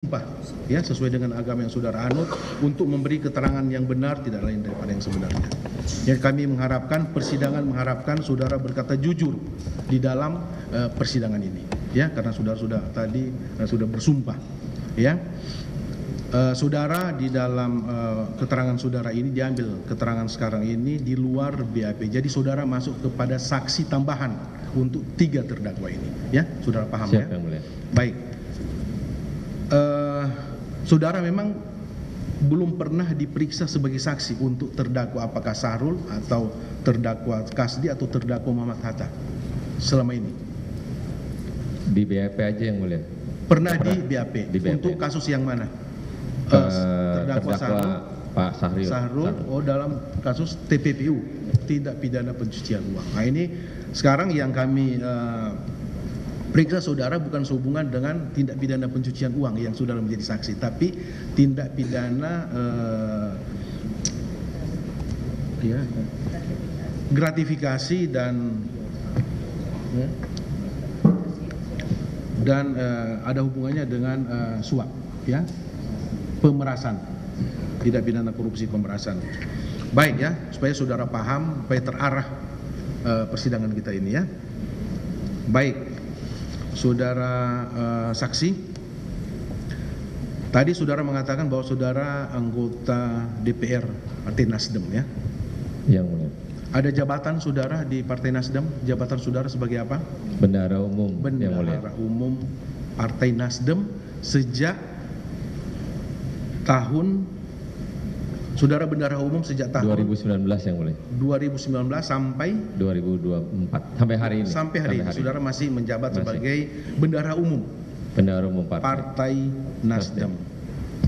bersumpah ya sesuai dengan agama yang saudara anut untuk memberi keterangan yang benar tidak lain daripada yang sebenarnya. Ya, kami mengharapkan persidangan mengharapkan saudara berkata jujur di dalam persidangan ini ya, karena saudara sudah tadi sudah bersumpah ya. Saudara di dalam keterangan saudara ini diambil keterangan sekarang ini di luar BAP. Jadi saudara masuk kepada saksi tambahan untuk 3 terdakwa ini ya. Saudara paham? Siap, ya? Yang Mulia. Baik. Saudara memang belum pernah diperiksa sebagai saksi untuk terdakwa apakah Sahrul atau terdakwa Kasdi atau terdakwa Muhammad Hatta selama ini? Di BAP aja Yang Mulia. Pernah di BAP. Untuk kasus yang mana? Terdakwa Sahrul, Pak Sahrul, oh dalam kasus TPPU, tindak pidana pencucian uang. Nah ini sekarang yang kami periksa saudara bukan sehubungan dengan tindak pidana pencucian uang yang saudara menjadi saksi, tapi tindak pidana gratifikasi dan ada hubungannya dengan suap, ya, pemerasan, tindak pidana korupsi pemerasan. Baik ya, supaya saudara paham, supaya terarah persidangan kita ini ya. Baik. Saudara saksi, tadi saudara mengatakan bahwa saudara anggota DPR Partai Nasdem ya? Yang Mulia. Ada jabatan saudara di Partai Nasdem? Jabatan saudara sebagai apa? Bendahara Umum. Yang Mulia. Bendahara Umum Partai Nasdem sejak tahun, saudara bendahara umum sejak tahun 2019 Yang Mulia. 2019 sampai 2024 sampai hari ini. Sampai hari ini saudara masih menjabat sebagai bendahara umum. Bendahara Umum Partai Nasdem.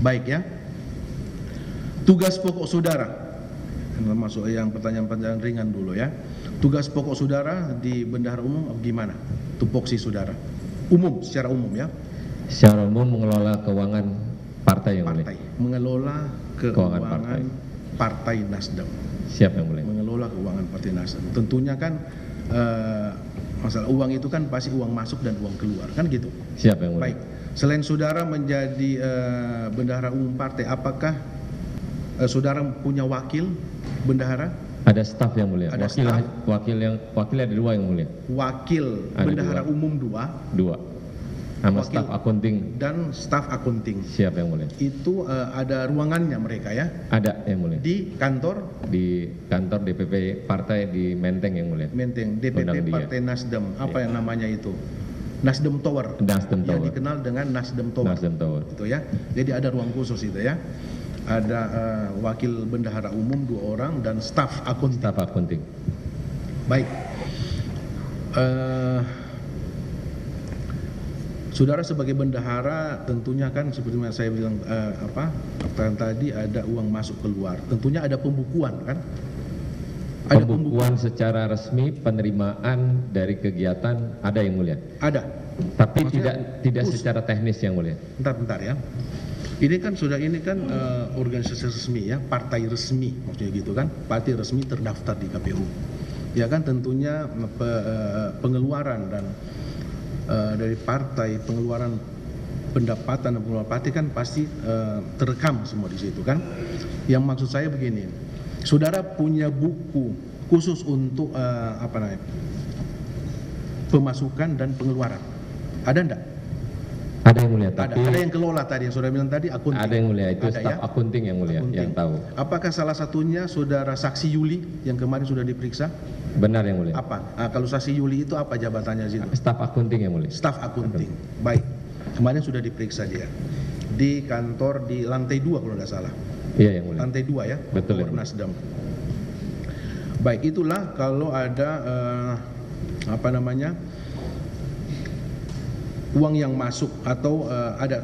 Baik ya. Tugas pokok saudara, masuk yang pertanyaan-pertanyaan ringan dulu ya. Tugas pokok saudara di bendahara umum gimana? Tupoksi saudara. Umum, secara umum ya. Secara umum mengelola keuangan partai Yang Mulia. Mengelola keuangan partai Nasdem. Siap Yang Mulia. Mengelola keuangan Partai Nasdem. Tentunya kan masalah uang itu kan pasti uang masuk dan uang keluar, kan gitu. Siap Yang Mulia. Baik. Selain saudara menjadi bendahara umum partai, apakah saudara punya wakil bendahara? Ada staf Yang Mulia. Ada wakil ada 2 Yang Mulia. Wakil Ada bendahara 2. umum 2. Sama staf akunting. Dan staf akunting. Siap Yang Mulia. Itu ada ruangannya mereka ya? Ada Yang Mulia. Di kantor? Di kantor DPP partai di Menteng Yang Mulia. Menteng, DPP Partai Nasdem. Apa yang namanya itu? Nasdem Tower. Nasdem Tower. Yang dikenal dengan Nasdem Tower. Nasdem Tower. Itu ya. Jadi ada ruang khusus itu ya. Ada wakil bendahara umum 2 orang dan staf akunting. Staf akunting. Baik. Saudara sebagai bendahara tentunya kan seperti yang saya bilang tadi ada uang masuk keluar. Tentunya ada pembukuan kan? Ada pembukuan secara resmi penerimaan dari kegiatan ada Yang Mulia. Ada. Tapi tidak secara teknis Yang Mulia. Bentar ya. Ini kan organisasi resmi ya, partai resmi maksudnya gitu kan, partai resmi terdaftar di KPU. Ya kan tentunya pengeluaran dan dari partai, pengeluaran pendapatan dan pengeluaran partai kan pasti terekam semua di situ kan. Yang maksud saya begini, saudara punya buku khusus untuk pemasukan dan pengeluaran, ada enggak? Ada Yang Mulia. Tapi ada yang kelola tadi yang saudara bilang tadi akunting. Ada Yang Mulia, itu staf ya? Akunting Yang Mulia akunting. Yang tahu. Apakah salah satunya saudara saksi Yuli yang kemarin sudah diperiksa? Benar Yang Mulia. Apa? Kalau saksi Yuli itu apa jabatannya situ? Staf akunting Yang Mulia. Staf akunting. Baik. Kemarin sudah diperiksa dia di kantor di lantai 2 kalau tidak salah. Iya Yang Mulia. Lantai 2 ya. Betul. Nasdem. Baik, itulah kalau ada uang yang masuk atau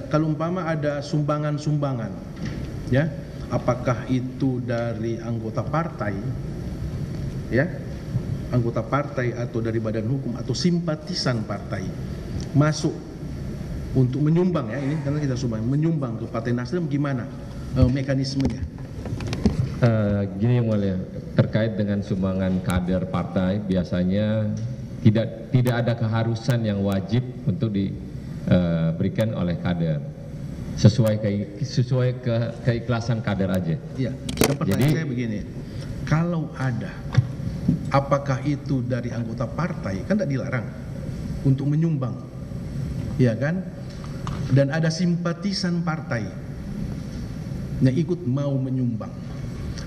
kalau umpama ada sumbangan-sumbangan ya, apakah itu dari anggota partai ya, anggota partai atau dari badan hukum atau simpatisan partai masuk untuk menyumbang ya, ini karena kita menyumbang ke Partai Nasdem, gimana mekanismenya? Gini Yang Mulia, terkait dengan sumbangan kader partai biasanya tidak ada keharusan yang wajib untuk diberikan oleh kader. sesuai keikhlasan kader aja. Iya, yang pertanyaan saya begini, kalau ada, apakah itu dari anggota partai, kan tidak dilarang untuk menyumbang, ya kan? Dan ada simpatisan partai yang ikut mau menyumbang,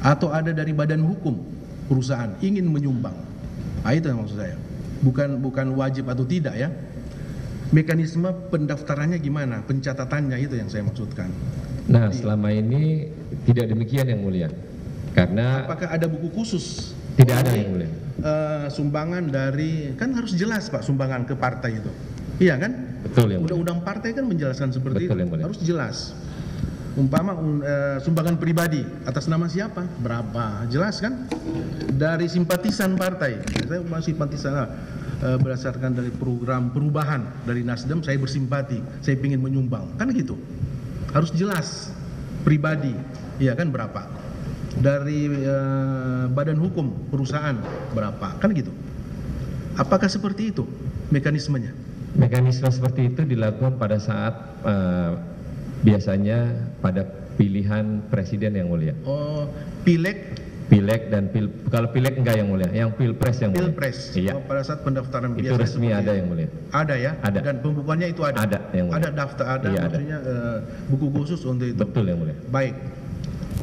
atau ada dari badan hukum perusahaan ingin menyumbang, nah, itu yang maksud saya. Bukan wajib atau tidak ya. Mekanisme pendaftarannya gimana, pencatatannya, itu yang saya maksudkan. Nah, selama ini tidak demikian yang mulia. Karena apakah ada buku khusus? tidak ada yang mulia. Sumbangan dari, kan harus jelas Pak, sumbangan ke partai itu. Iya kan? Betul yang mulia. Undang-undang partai kan menjelaskan seperti Betul, itu. yang mulia. Harus jelas. Umpama sumbangan pribadi atas nama siapa? Berapa? Jelas kan? Dari simpatisan partai. Saya masih simpatisan berdasarkan dari program perubahan dari Nasdem, saya bersimpati, saya ingin menyumbang, kan gitu. Harus jelas pribadi, ya kan, berapa. Dari badan hukum perusahaan berapa, kan gitu. Apakah seperti itu mekanismenya? Mekanisme seperti itu dilakukan pada saat biasanya pada pilihan presiden yang mulia. Oh, pileg Dan kalau pileg enggak yang mulia, yang pilpres yang mulia. Pilpres. Iya. Pada saat pendaftaran Itu biasa resmi ada yang mulia. Ada ya? Ada. Dan pembukuannya itu ada? Ada yang mulia. Ada daftar, ada Iya, maksudnya buku khusus untuk itu? Betul yang mulia. Baik.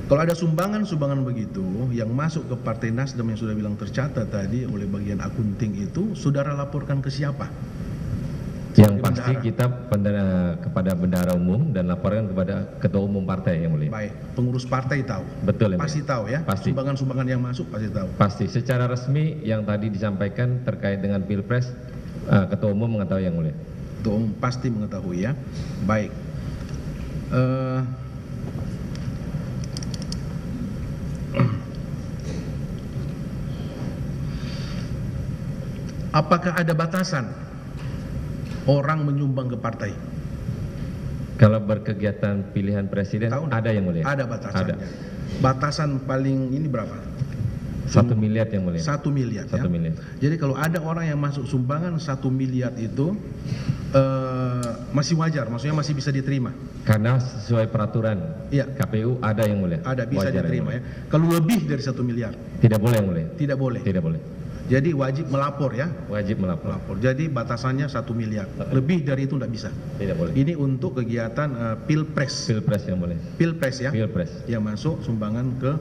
Kalau ada sumbangan begitu yang masuk ke Partai Nasdem yang sudah bilang tercatat tadi oleh bagian akunting itu, saudara laporkan ke siapa? Yang Sebagai pasti bendahara. kita kepada bendahara umum dan laporan kepada ketua umum partai yang mulia. Baik, pengurus partai tahu? Betul yang Pasti mulia. tahu ya? Pasti. Sumbangan-sumbangan yang masuk pasti tahu? Pasti. Secara resmi yang tadi disampaikan terkait dengan pilpres, ketua umum mengetahui yang mulia. Ketua umum pasti mengetahui ya? Baik. Apakah ada batasan orang menyumbang ke partai? Kalau berkegiatan pilihan presiden Tahu? ada yang mulia. Ada batasannya. Ada. Batasan paling ini berapa? 1 miliar yang mulia. 1 miliar. 1 ya? miliar. Jadi kalau ada orang yang masuk sumbangan 1 miliar itu masih wajar, maksudnya masih bisa diterima. Karena sesuai peraturan Iya. KPU ada yang mulia. Ada, bisa Wajar yang diterima mulia. ya. Kalau lebih dari 1 miliar Tidak boleh yang mulia. tidak boleh. Tidak boleh. Jadi wajib melapor ya. Wajib melapor. Melapor. Jadi batasannya 1 miliar. Lebih dari itu tidak bisa. Tidak boleh. Ini untuk kegiatan pilpres. Pilpres yang mulia. Pilpres ya. Pilpres. Yang masuk sumbangan ke.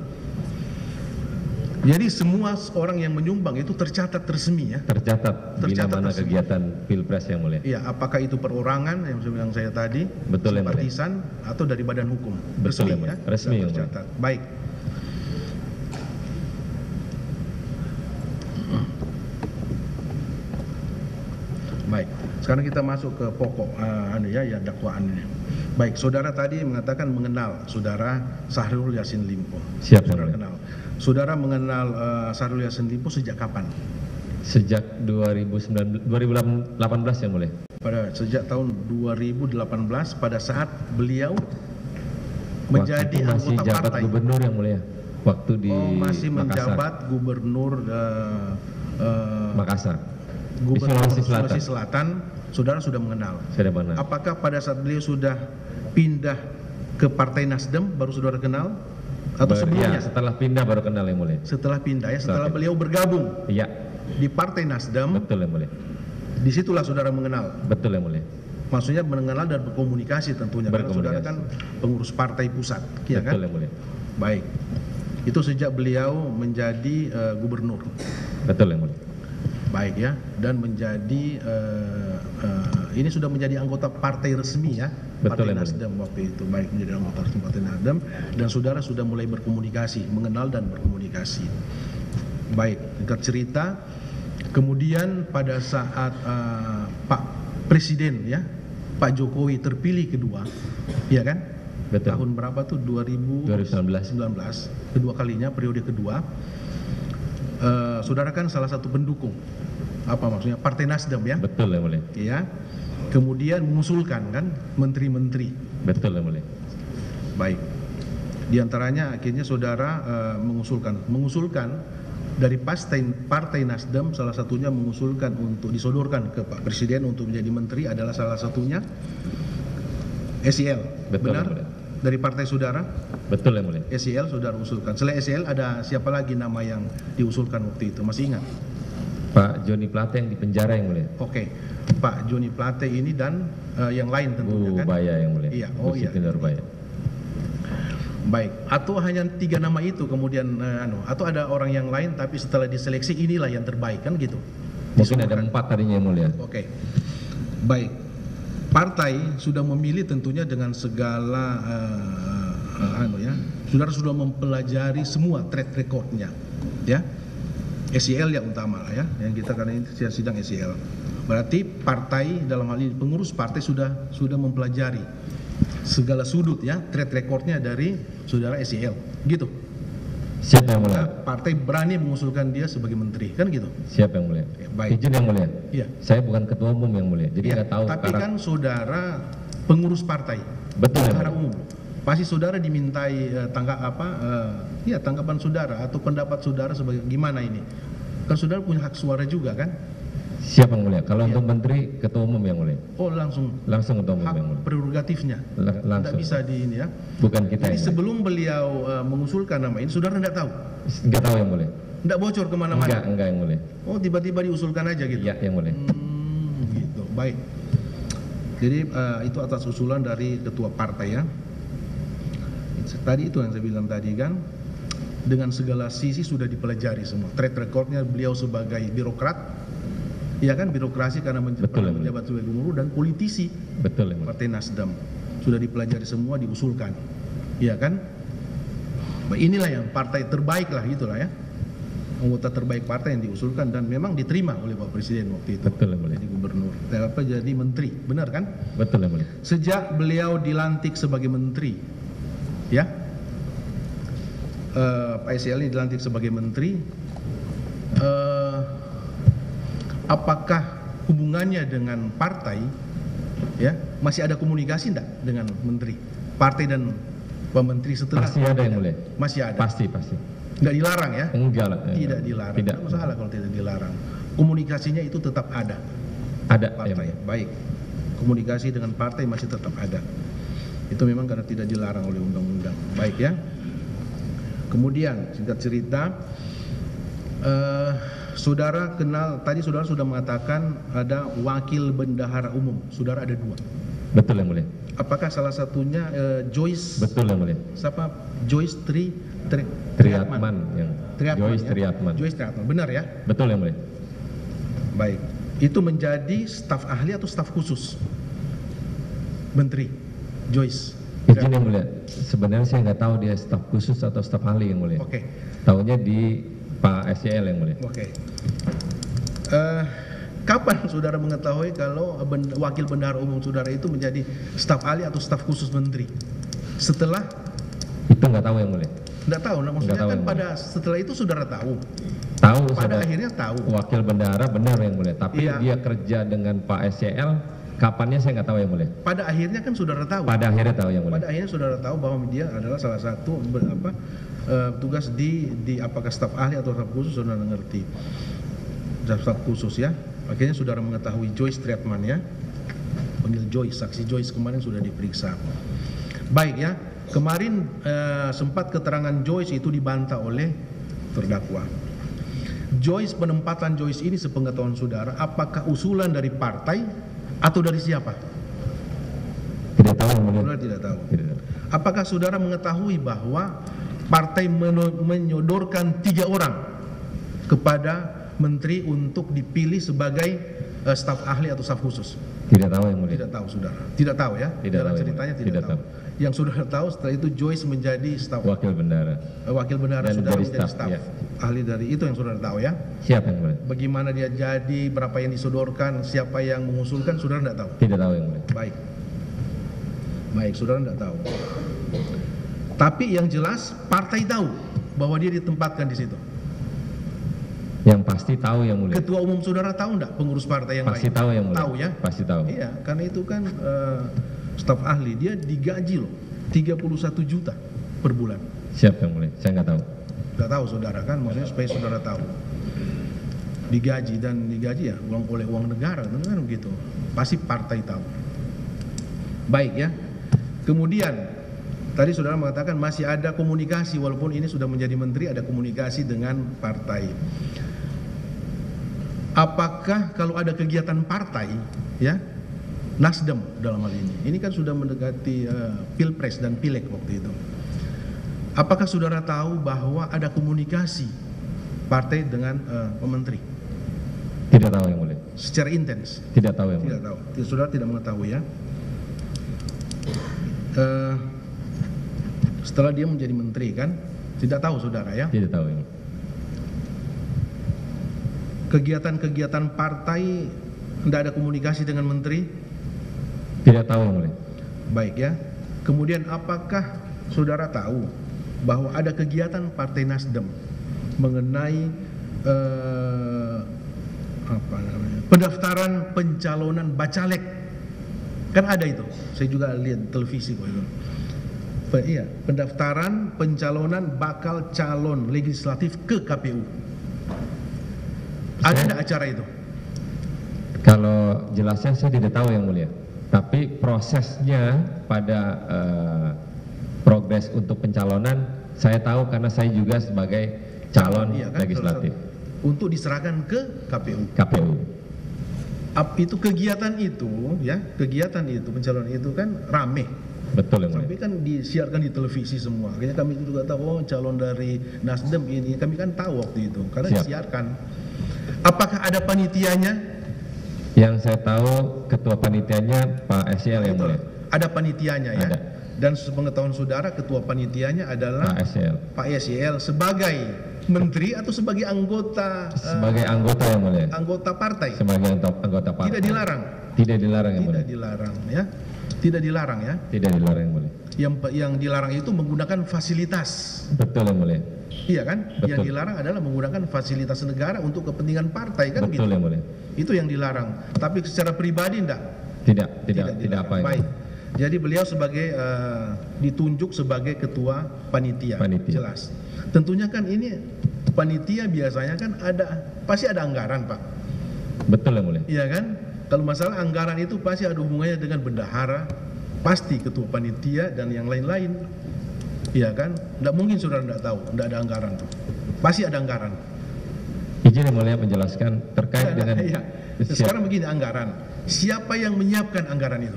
Jadi semua orang yang menyumbang itu tercatat resmi ya. Tercatat bila Tercatat mana resmi. kegiatan pilpres yang mulia. Iya, apakah itu perorangan yang saya bilang saya tadi, Betul, yang mulia. simpatisan atau dari badan hukum? Betul, Resmi yang ya. mulia. Resmi, Sudah yang mulia. tercatat. Baik. Baik. Sekarang kita masuk ke pokok dakwaan ini. Baik, saudara tadi mengatakan mengenal saudara Syahrul Yassin Limpo. Siap, yang Saudara mulia. kenal. Saudara mengenal Syahrul Yassin Limpo sejak kapan? Sejak 2018 yang mulia. Sejak tahun 2018 pada saat beliau Waktu menjadi itu masih anggota jabat partai. gubernur yang mulia. Waktu di Masih Makassar. menjabat gubernur Makassar. Gubernur Sulawesi Sulawesi Selatan. Saudara sudah mengenal. Sudah benar. Apakah pada saat beliau sudah pindah ke Partai Nasdem baru saudara kenal atau sebelumnya? Ya, setelah pindah baru kenal yang mulia. Setelah pindah ya, setelah Setelah beliau bergabung Iya, di Partai Nasdem, betul yang mulia. disitulah saudara mengenal. Betul yang mulia. Maksudnya mengenal dan berkomunikasi tentunya. Karena saudara kan pengurus partai pusat, ya kan? Betul yang mulia. Baik. Itu sejak beliau menjadi gubernur. Betul yang mulia. Baik ya, dan menjadi ini sudah menjadi anggota partai resmi ya, Betul, Partai yang Nasdem waktu itu. Baik, menjadi anggota resmi Partai Nasdem dan saudara sudah mulai berkomunikasi, mengenal dan berkomunikasi. Baik, singkat cerita, kemudian pada saat Pak Presiden ya, Pak Jokowi terpilih kedua, ya kan? Betul. Tahun berapa tuh? 2019. Kedua kalinya, periode kedua. Saudara kan salah satu pendukung, apa maksudnya, Partai Nasdem ya, Betul yang mulia. ya. Kemudian mengusulkan kan menteri-menteri. Betul yang mulia. Baik. Di antaranya akhirnya saudara mengusulkan dari Partai Nasdem, salah satunya mengusulkan untuk disodorkan ke Pak Presiden untuk menjadi menteri adalah salah satunya SEL, Betul, benar? Yang Mulia. Dari partai saudara? Betul Yang Mulia. SEL saudara usulkan. Selain SEL ada siapa lagi nama yang diusulkan waktu itu? Masih ingat? Pak Joni Plate yang di penjara Yang Mulia. Oke, Pak Joni Plate ini dan yang lain tentunya Bu kan? Baya Yang Mulia. Iya, Bu Siti Nurbaya. Baik, atau hanya 3 nama itu kemudian atau ada orang yang lain tapi setelah diseleksi inilah yang terbaik kan gitu? Mungkin ada Disebutkan. 4 tadinya Yang Mulia. Oke, baik. Partai sudah memilih tentunya dengan segala saudara sudah mempelajari semua track recordnya, ya. SEL yang utama lah ya, yang kita karena ini sidang SEL. Berarti partai dalam hal ini pengurus partai sudah mempelajari segala sudut ya track recordnya dari saudara SEL, gitu. Siap Yang Mulia. Partai berani mengusulkan dia sebagai menteri, kan gitu. Siap Yang Mulia. Ya, baik. Izin Yang Mulia. Iya. Saya bukan ketua umum Yang Mulia, jadi Ya, nggak tahu. tapi kan saudara pengurus partai Betul Yang secara Mulia. umum. Pasti saudara dimintai tanggapan saudara atau pendapat saudara sebagai gimana ini? Kan saudara punya hak suara juga kan? Siap Yang Mulia. Kalau Iya. untuk menteri ketua umum Yang Mulia. Oh langsung Langsung ketua umum hak Yang Mulia. prerogatifnya. Tidak Langsung. bisa di ini ya. Bukan kita Jadi Yang Mulia. sebelum beliau mengusulkan nama ini, saudara tidak tahu, Nggak tahu Yang Mulia. tidak bocor kemana-mana. Enggak Yang Mulia. Oh tiba-tiba diusulkan aja gitu. Iya Yang Mulia. Gitu, baik. Jadi itu atas usulan dari ketua partai ya. Tadi itu yang saya bilang tadi kan, dengan segala sisi sudah dipelajari semua. Track recordnya beliau sebagai birokrat, ya kan, birokrasi karena Betul, pernah Yang menjabat sebagai gubernur dan politisi Betul Yang Mulia. Partai Nasdem sudah dipelajari semua, diusulkan, ya kan. Nah, inilah yang partai terbaik lah, itulah ya, anggota terbaik partai yang diusulkan dan memang diterima oleh Pak Presiden waktu itu. Betul Yang Mulia. Jadi gubernur, jadi menteri, benar kan? Betul Yang Mulia. Sejak beliau dilantik sebagai menteri, ya, Pak SEL ini dilantik sebagai menteri, apakah hubungannya dengan partai, ya, masih ada komunikasi enggak dengan menteri, partai dan Pak Menteri setelah? Pasti ada Yang Mulia. Masih ada. Pasti. Enggak dilarang ya? Enggak lah. Tidak dilarang. Tidak. Tidak masalah kalau tidak dilarang. Komunikasinya itu tetap ada. Ada Yang Partai, Mulia. baik. Komunikasi dengan partai masih tetap ada. Itu memang karena tidak dilarang oleh undang-undang. Baik ya. Kemudian singkat cerita, saudara kenal, tadi saudara sudah mengatakan ada wakil bendahara umum. Saudara ada 2. Betul Yang Mulia. Apakah salah satunya Joyce? Betul Yang Mulia. Siapa? Joyce Triatman yang Joyce ya? Triatman. Joyce Triatman, benar ya? Betul Yang Mulia. Baik. Itu menjadi staf ahli atau staf khusus Menteri Joyce? Izin Yang Mulia. Sebenarnya saya nggak tahu dia staf khusus atau staf ahli Yang Mulia. Oke. Tahunya di Pak SEL Yang Mulia. Oke. Kapan saudara mengetahui kalau wakil bendahara umum saudara itu menjadi staf ahli atau staf khusus menteri? Setelah? Itu nggak tahu Yang Mulia. Nggak tahu. Nah, maksudnya Nggak tahu, kan Yang pada setelah itu saudara tahu. Tahu. Pada saudara. akhirnya tahu. Wakil bendahara benar Yang Mulia. Tapi Iya. dia kerja dengan Pak SEL. Kapannya saya nggak tahu Yang Mulia. Pada akhirnya kan saudara tahu. Pada akhirnya tahu Yang Mulia. Pada akhirnya saudara tahu bahwa dia adalah salah satu tugas di apakah staf ahli atau staf khusus, saudara ngerti. Staf khusus ya. Akhirnya saudara mengetahui Joyce Triatman ya. Panggil Joyce, saksi Joyce kemarin sudah diperiksa. Baik ya. Kemarin sempat keterangan Joyce itu dibantah oleh terdakwa. Joyce, penempatan Joyce ini sepengetahuan saudara, apakah usulan dari partai atau dari siapa? Tidak tahu Yang Mulia. Saudara tidak tahu. Tidak tahu. Apakah saudara mengetahui bahwa partai menyodorkan 3 orang kepada menteri untuk dipilih sebagai staf ahli atau staf khusus? Tidak tahu Yang Mulia. Tidak tahu saudara. Tidak tahu ya? Tidak Dalam tahu, ceritanya Yang tidak, Mulia. Tidak tahu. Yang saudara tahu setelah itu Joyce menjadi staf Wakil bendahara. wakil bendahara, Dan saudara jadi menjadi staf, staf ya. ahli dari itu yang saudara tahu ya? Siap Yang Mulia. Bagaimana dia jadi, berapa yang disodorkan, siapa yang mengusulkan, saudara tidak tahu. Tidak tahu Yang Mulia. Baik. Baik, saudara tidak tahu. Tapi yang jelas partai tahu bahwa dia ditempatkan di situ. Yang pasti tahu Yang Mulia. Ketua umum saudara tahu enggak pengurus partai yang Pasti lain? tahu Yang Mulia. Tahu ya? Pasti tahu. Iya, karena itu kan staf ahli, dia digaji loh 31 juta per bulan. Siap Yang Mulia. Saya nggak tahu. Tidak tahu saudara kan, maksudnya supaya saudara tahu. Digaji dan digaji ya oleh uang negara, kan begitu. Pasti partai tahu. Baik ya. Kemudian tadi saudara mengatakan masih ada komunikasi, walaupun ini sudah menjadi menteri, ada komunikasi dengan partai. Apakah kalau ada kegiatan partai, ya, Nasdem dalam hal ini kan sudah mendekati Pilpres dan Pileg waktu itu. Apakah saudara tahu bahwa ada komunikasi partai dengan pementeri? Tidak tahu yang mulia. Secara intens? Tidak tahu yang mulia. Tidak tahu. Saudara tidak mengetahui, ya. Setelah dia menjadi menteri kan, tidak tahu saudara, ya? Tidak tahu yang mulia. Kegiatan-kegiatan partai tidak ada komunikasi dengan menteri? Tidak tahu yang mulia. Baik, ya. Kemudian apakah saudara tahu bahwa ada kegiatan Partai Nasdem mengenai pendaftaran pencalonan bacalek? Kan ada itu. Saya juga lihat televisi kok itu. Iya, pendaftaran pencalonan bakal calon legislatif ke KPU. Ada tidak acara itu? Kalau jelasnya saya tidak tahu yang mulia. Tapi prosesnya pada progres untuk pencalonan saya tahu karena saya juga sebagai calon Iya, kan, legislatif. Untuk diserahkan ke KPU. KPU. Itu kegiatan itu, ya, kegiatan itu pencalonan itu kan rame. Betul yang mulia. Sampai kan disiarkan di televisi semua. Akhirnya kami juga tahu, oh calon dari Nasdem ini. Kami kan tahu waktu itu karena Siap. disiarkan. Apakah ada panitianya? Yang saya tahu ketua panitianya Pak SL yang mulia. Ada panitianya, ya. Ada. Dan sepengetahuan saudara ketua panitianya adalah Pak SL. Pak SL sebagai menteri atau sebagai anggota? Sebagai anggota yang mulia. Anggota partai. Sebagai anggota partai. Tidak dilarang. Tidak dilarang yang mulia. Tidak dilarang, ya. Tidak dilarang, ya. Tidak dilarang yang mulia. Yang dilarang itu menggunakan fasilitas. Betul yang mulia. Iya kan? Betul. Yang dilarang adalah menggunakan fasilitas negara untuk kepentingan partai, kan? Betul gitu. yang mulia. Itu yang dilarang. Tapi secara pribadi enggak? Tidak dilarang. apa yang Baik. mulia. Jadi beliau sebagai ditunjuk sebagai ketua panitia. Panitia. Jelas. Tentunya kan ini panitia biasanya kan pasti ada anggaran, Pak. Betul yang mulia. Iya kan? Kalau masalah anggaran itu pasti ada hubungannya dengan bendahara, pasti ketua panitia dan yang lain-lain. Iya kan? Tidak mungkin saudara tidak tahu, tidak ada anggaran tuh. Pasti ada anggaran. Izin yang mulia menjelaskan terkait dengan Iya. Sekarang begini, anggaran. Siapa yang menyiapkan anggaran itu?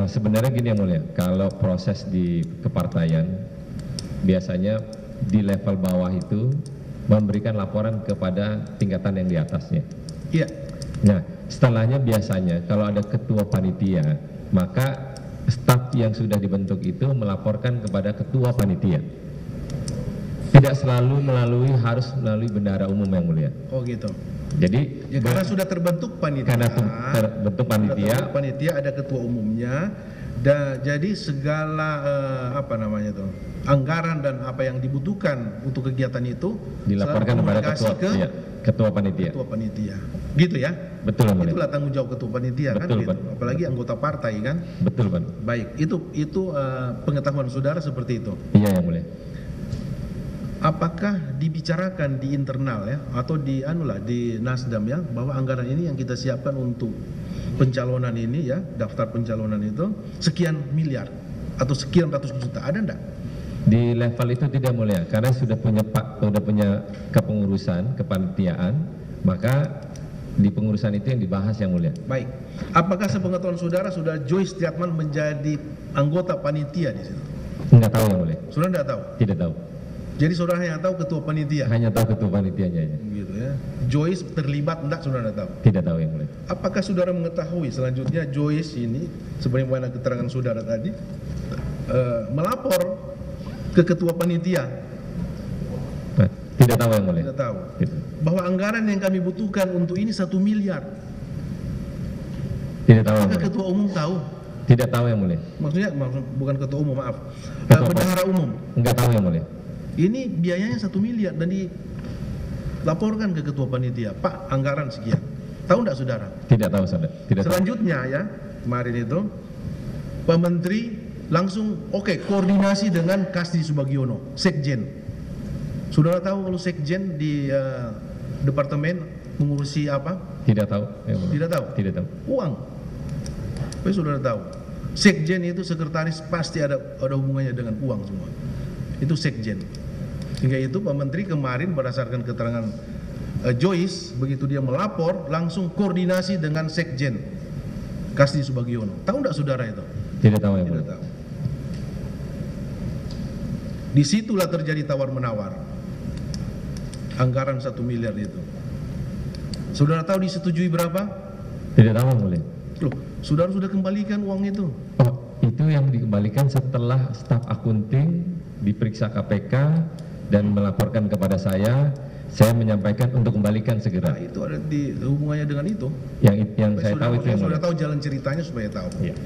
Sebenarnya gini yang mulia, kalau proses di kepartaian biasanya di level bawah itu memberikan laporan kepada tingkatan yang di atasnya. Iya. Nah, setelahnya biasanya kalau ada ketua panitia, maka staf yang sudah dibentuk itu melaporkan kepada ketua panitia. Tidak selalu harus melalui bendahara umum yang mulia. Oh gitu. Jadi Ya, karena sudah terbentuk panitia. karena terbentuk panitia, Panitia ada ketua umumnya. Jadi segala anggaran dan apa yang dibutuhkan untuk kegiatan itu dilaporkan kepada ketua panitia. Ketua panitia. Gitu ya? Betul, yang mulia. Itulah tanggung jawab ketua panitia. Betul, kan? Pak. Gitu. Apalagi anggota partai kan? Betul, Pak. Baik, itu pengetahuan saudara seperti itu. Iya yang mulia. Apakah dibicarakan di internal, ya, atau di Nasdem, ya, bahwa anggaran ini yang kita siapkan untuk pencalonan ini, ya, daftar pencalonan itu sekian miliar atau sekian ratus juta, ada enggak? Di level itu tidak mulia, karena sudah punya kepengurusan, kepanitiaan, maka di pengurusan itu yang dibahas yang mulia. Baik. Apakah sepengetahuan saudara sudah Joyce Triatman menjadi anggota panitia di situ? Enggak tahu yang mulia. Saudara enggak tahu? Tidak tahu. Jadi saudara hanya tahu ketua panitia. Hanya tahu ketua panitianya aja. Gitu ya. Joyce terlibat enggak, saudara enggak tahu? Tidak tahu yang mulia. Apakah saudara mengetahui selanjutnya Joyce ini, sebagaimana keterangan saudara tadi, melapor ke ketua panitia? Nah, tidak tahu yang mulia. Tidak tahu. Tidak. Bahwa anggaran yang kami butuhkan untuk ini 1 miliar. Tidak tahu yang Apakah mulia. ketua umum tahu? Tidak tahu yang mulia. Maksudnya bukan ketua umum, maaf. Ketua Bendahara umum. Enggak tahu yang mulia. Ini biayanya 1 miliar dan dilaporkan ke ketua panitia. Pak, anggaran sekian. Tahu enggak saudara? Tidak tahu, saudara. Tidak tahu. Selanjutnya, ya, kemarin itu Pak Menteri langsung koordinasi dengan Kasdi Subagiono, Sekjen. Saudara tahu kalau Sekjen di departemen mengurusi apa? Tidak tahu yang mulia. Tidak tahu. Tidak tahu. Uang. Tapi saudara tahu. Sekjen itu sekretaris pasti ada hubungannya dengan uang semua. Itu sekjen. Sehingga itu Pak Menteri kemarin berdasarkan keterangan Joyce, begitu dia melapor langsung koordinasi dengan sekjen Kasdi Subagiono. Tahu enggak saudara itu? Tidak tahu ya, Tidak Mulia. tahu. Disitulah terjadi tawar-menawar. Anggaran 1 miliar itu. Saudara tahu disetujui berapa? Tidak tahu, Mulia. Loh, saudara sudah kembalikan uang itu. Oh, itu yang dikembalikan setelah staf akunting diperiksa KPK dan melaporkan kepada saya menyampaikan untuk kembalikan Nah, segera. itu ada di hubungannya dengan itu. Yang saya tahu itu yang sudah Mulia. tahu jalan ceritanya supaya tahu. Iya.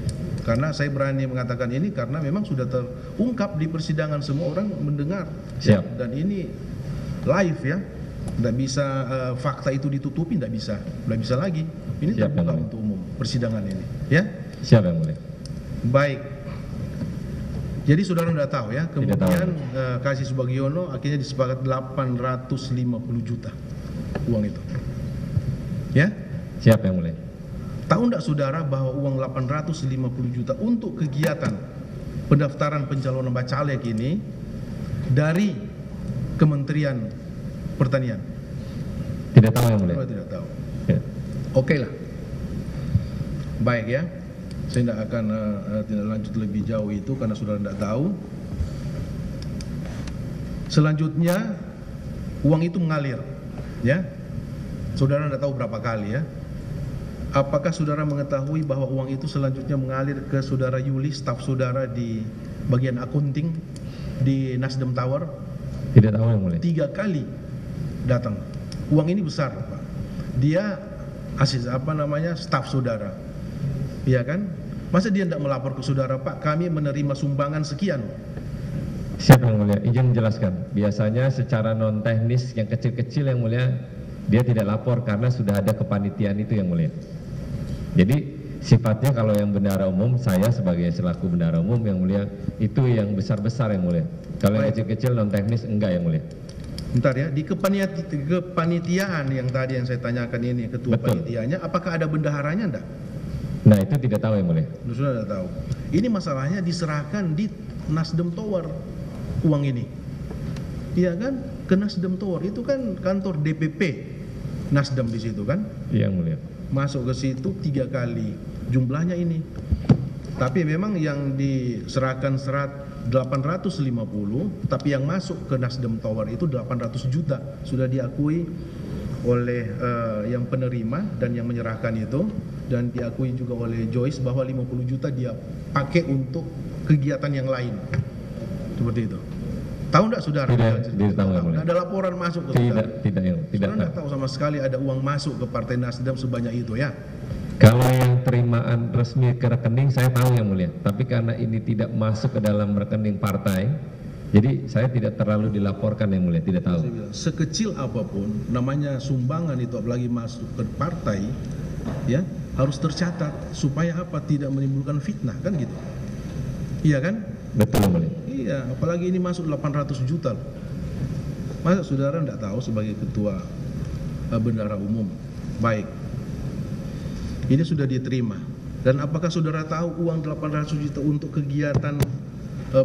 Karena saya berani mengatakan ini karena memang sudah terungkap di persidangan, semua orang mendengar. Siap. Dan ini live ya, tidak bisa fakta itu ditutupi, tidak bisa lagi. Ini Siap, terbuka Yang Mulia. untuk umum persidangan ini, ya. Siapa yang Mulia? Baik. Jadi saudara tidak tahu ya, tahu. kemudian Kasdi Subagiono akhirnya disepakati 850 juta uang itu. Ya. Siapa yang Mulia? Tahu enggak saudara bahwa uang 850 juta untuk kegiatan pendaftaran pencalonan bacalek ini dari Kementerian Pertanian? Tidak tahu yang Mulia. Saudara tidak tahu. Ya. Oke lah. Baik ya. Saya tidak akan tidak lanjut lebih jauh itu karena saudara tidak tahu. Selanjutnya uang itu mengalir, ya. Saudara tidak tahu berapa kali ya. Apakah saudara mengetahui bahwa uang itu selanjutnya mengalir ke saudara Yuli, staf saudara di bagian akunting di Nasdem Tower? Tidak tahu yang Mulia. 3 kali datang. Uang ini besar, Pak. Dia staf saudara. Iya kan? Masa dia tidak melapor ke saudara, Pak, kami menerima sumbangan sekian. Siapa yang Mulia? Izin menjelaskan. Biasanya secara non teknis yang kecil-kecil yang Mulia, dia tidak lapor karena sudah ada kepanitiaan itu yang Mulia. Jadi sifatnya kalau yang bendahara umum, saya sebagai selaku bendahara umum yang Mulia, itu yang besar-besar yang Mulia. Kalau yang kecil-kecil non teknis enggak yang Mulia. Bentar ya, di kepanitiaan yang tadi yang saya tanyakan ini, ketua Betul. panitianya, apakah ada bendaharanya enggak? Nah itu tidak tahu yang Mulia. Sudah tidak tahu. Ini masalahnya diserahkan di Nasdem Tower uang ini. Iya kan? Ke Nasdem Tower itu kan kantor DPP Nasdem di situ kan? Iya yang Mulia. Masuk ke situ 3 kali jumlahnya ini. Tapi memang yang diserahkan 850, tapi yang masuk ke Nasdem Tower itu 800 juta sudah diakui oleh yang penerima dan yang menyerahkan itu, dan diakui juga oleh Joyce bahwa 50 juta dia pakai untuk kegiatan yang lain. Seperti itu. Tahu enggak saudara? Tidak tahu yang Mulia. Ada laporan masuk ke saudara? Tidak Saudara tahu. tidak tahu sama sekali ada uang masuk ke Partai Nasdem sebanyak itu ya? Kalau yang terimaan resmi ke rekening saya tahu yang Mulia, tapi karena ini tidak masuk ke dalam rekening partai, jadi saya tidak terlalu dilaporkan yang Mulia, tidak tahu. Saya bilang, sekecil apapun namanya sumbangan itu apalagi masuk ke partai, ya harus tercatat supaya apa, tidak menimbulkan fitnah kan gitu. Iya kan? Betul Mulia. Iya, apalagi ini masuk 800 juta. Masa saudara tidak tahu sebagai ketua bendahara umum? Baik. Ini sudah diterima. Dan apakah saudara tahu uang 800 juta untuk kegiatan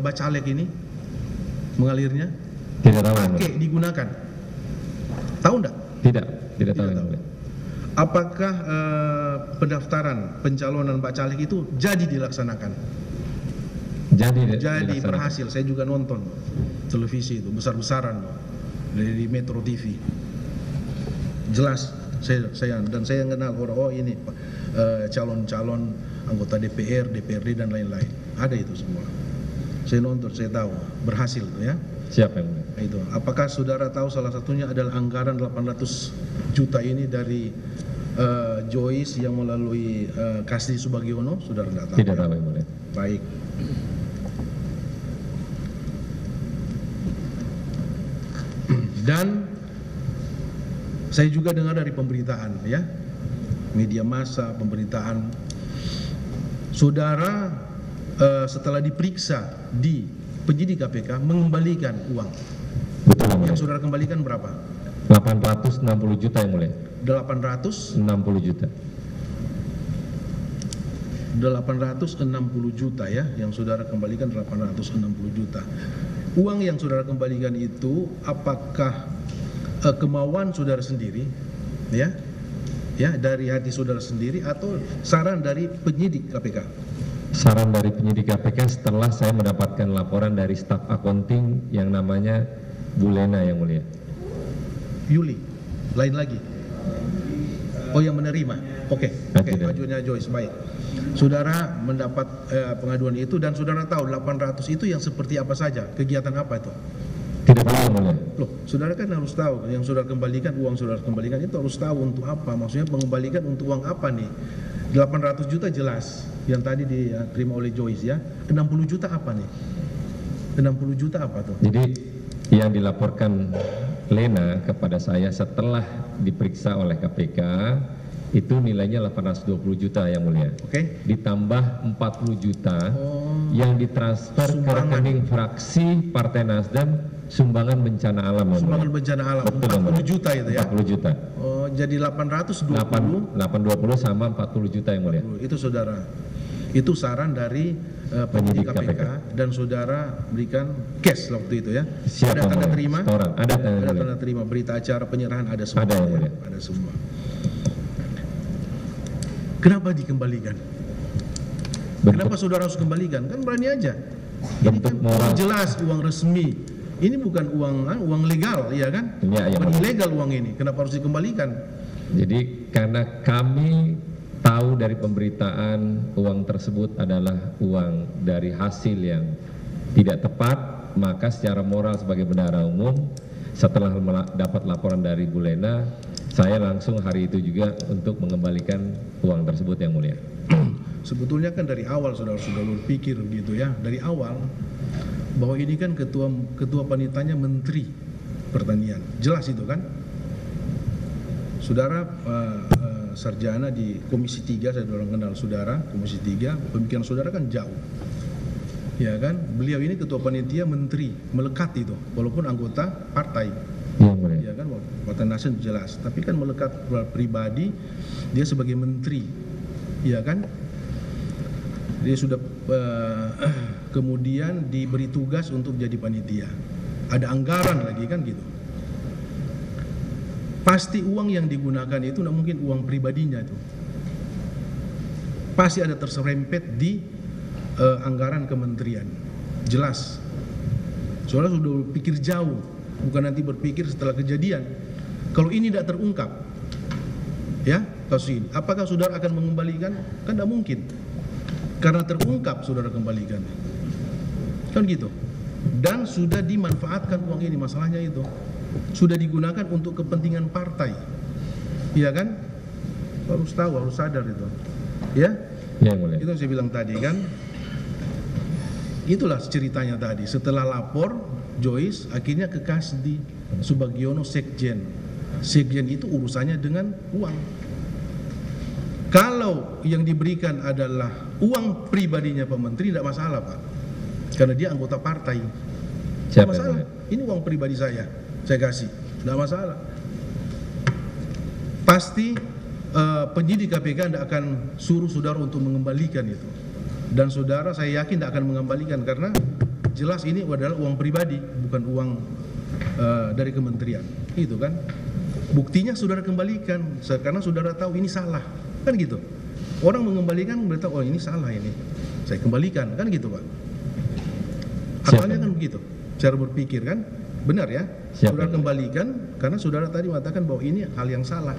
bacalek ini mengalirnya? Tidak tahu yang Pakai Mulia. digunakan. Tahu enggak? Tidak tahu yang tahu. Mulia. Apakah pendaftaran pencalonan bacalek itu jadi dilaksanakan? Jadi dilaksanakan. berhasil. Saya juga nonton televisi itu besar-besaran di Metro TV. Jelas saya kenal orang, oh ini calon-calon anggota DPR, DPRD dan lain-lain. Ada itu semua. Saya nonton, saya tahu berhasil ya. Siapa yang Mulia? Itu. Apakah saudara tahu salah satunya adalah anggaran 800 juta ini dari Joyce yang melalui Kasdi Subagiono? Saudara tidak tahu. Tidak tahu yang Mulia. Baik. Dan saya juga dengar dari pemberitaan ya, media massa, pemberitaan, saudara setelah diperiksa di penyidik KPK mengembalikan uang. Betul yang Mulia. Yang saudara kembalikan berapa? 860 juta yang Mulia. 800. 60 juta. 860 juta ya, yang saudara kembalikan 860 juta. Uang yang saudara kembalikan itu apakah kemauan saudara sendiri, ya, dari hati saudara sendiri atau saran dari penyidik KPK? Saran dari penyidik KPK setelah saya mendapatkan laporan dari staf accounting yang namanya Bu Lena, yang mulia. Yuli, lain lagi. Oh, yang menerima. Oke, pengajuannya Joyce, baik. Saudara mendapat pengaduan itu dan saudara tahu 800 itu yang seperti apa saja, kegiatan apa itu? Tidak tahu, yang mulia. Loh, saudara kan harus tahu, yang saudara kembalikan, uang saudara kembalikan itu harus tahu untuk apa, maksudnya mengembalikan untuk uang apa nih? 800 juta jelas, yang tadi diterima oleh Joyce ya. 60 juta apa nih? 60 juta apa tuh? Jadi yang dilaporkan Lena kepada saya setelah diperiksa oleh KPK itu nilainya 820 juta, yang mulia. Oke. Ditambah 40 juta yang ditransfer ke rekening fraksi Partai Nasdem sumbangan bencana alam, yang Sumbangan mulia. bencana alam. Betul, 40 juta itu ya. 40 juta. Oh, jadi 820 820 sama 40 juta, yang mulia. itu saudara. Itu saran dari penyidik KPK dan saudara berikan cash waktu itu ya. Siap, ada yang tanda mulia. terima? Setoran. Ada tanda terima, berita acara penyerahan ada semua. Ada, yang ya? mulia. Ada semua. Kenapa dikembalikan? Kenapa saudara harus kembalikan? Kan berani aja. Ini Bentuk kan moral. jelas uang resmi. Ini bukan uang legal, ya kan? Ya, Bukan ilegal uang ini. Kenapa harus dikembalikan? Jadi karena kami tahu dari pemberitaan uang tersebut adalah uang dari hasil yang tidak tepat, maka secara moral sebagai bendahara umum setelah dapat laporan dari Bu Lena, saya langsung hari itu juga untuk mengembalikan uang tersebut, yang mulia. Sebetulnya kan dari awal saudara sudah berpikir gitu ya, dari awal bahwa ini kan ketua panitanya Menteri Pertanian, jelas itu kan. Saudara sarjana di Komisi 3, saya orang kenal saudara, Komisi 3, pemikiran saudara kan jauh. Ya kan, beliau ini ketua panitia menteri, melekat itu, walaupun anggota partai. Yang mulia. Ya kan, Partai Nasdem jelas, tapi kan melekat pribadi, dia sebagai menteri. Ya kan? Dia sudah kemudian diberi tugas untuk jadi panitia. Ada anggaran lagi kan gitu. Pasti uang yang digunakan itu tidak mungkin uang pribadinya itu. Pasti ada terserempet di anggaran kementerian. Jelas. Soalnya sudah berpikir jauh, bukan nanti berpikir setelah kejadian. Kalau ini tidak terungkap, ya kasus ini, apakah saudara akan mengembalikan? Kan tidak mungkin. Karena terungkap saudara kembalikan. Kan gitu. Dan sudah dimanfaatkan uang ini, masalahnya itu. Sudah digunakan untuk kepentingan partai. Iya kan? Harus tahu, harus sadar itu. Ya? Ya, yang mulia. Itu yang saya bilang tadi kan. Itulah ceritanya tadi. Setelah lapor Joyce akhirnya ke Kasdi Subagiono Sekjen. Sekjen itu urusannya dengan uang. Kalau yang diberikan adalah uang pribadinya Pak Menteri, tidak masalah Pak, karena dia anggota partai. Tidak masalah. Ini uang pribadi saya kasih, tidak masalah. Pasti penyidik KPK tidak akan suruh saudara untuk mengembalikan itu. Dan saudara saya yakin tidak akan mengembalikan karena jelas ini adalah uang pribadi, bukan uang dari kementerian. Itu kan. Buktinya saudara kembalikan karena saudara tahu ini salah. Kan gitu. Orang mengembalikan berita, oh ini salah ini, saya kembalikan, kan gitu Pak. Akalnya kan begitu, cara berpikir kan, benar ya. Saudara kembalikan karena saudara tadi mengatakan bahwa ini hal yang salah,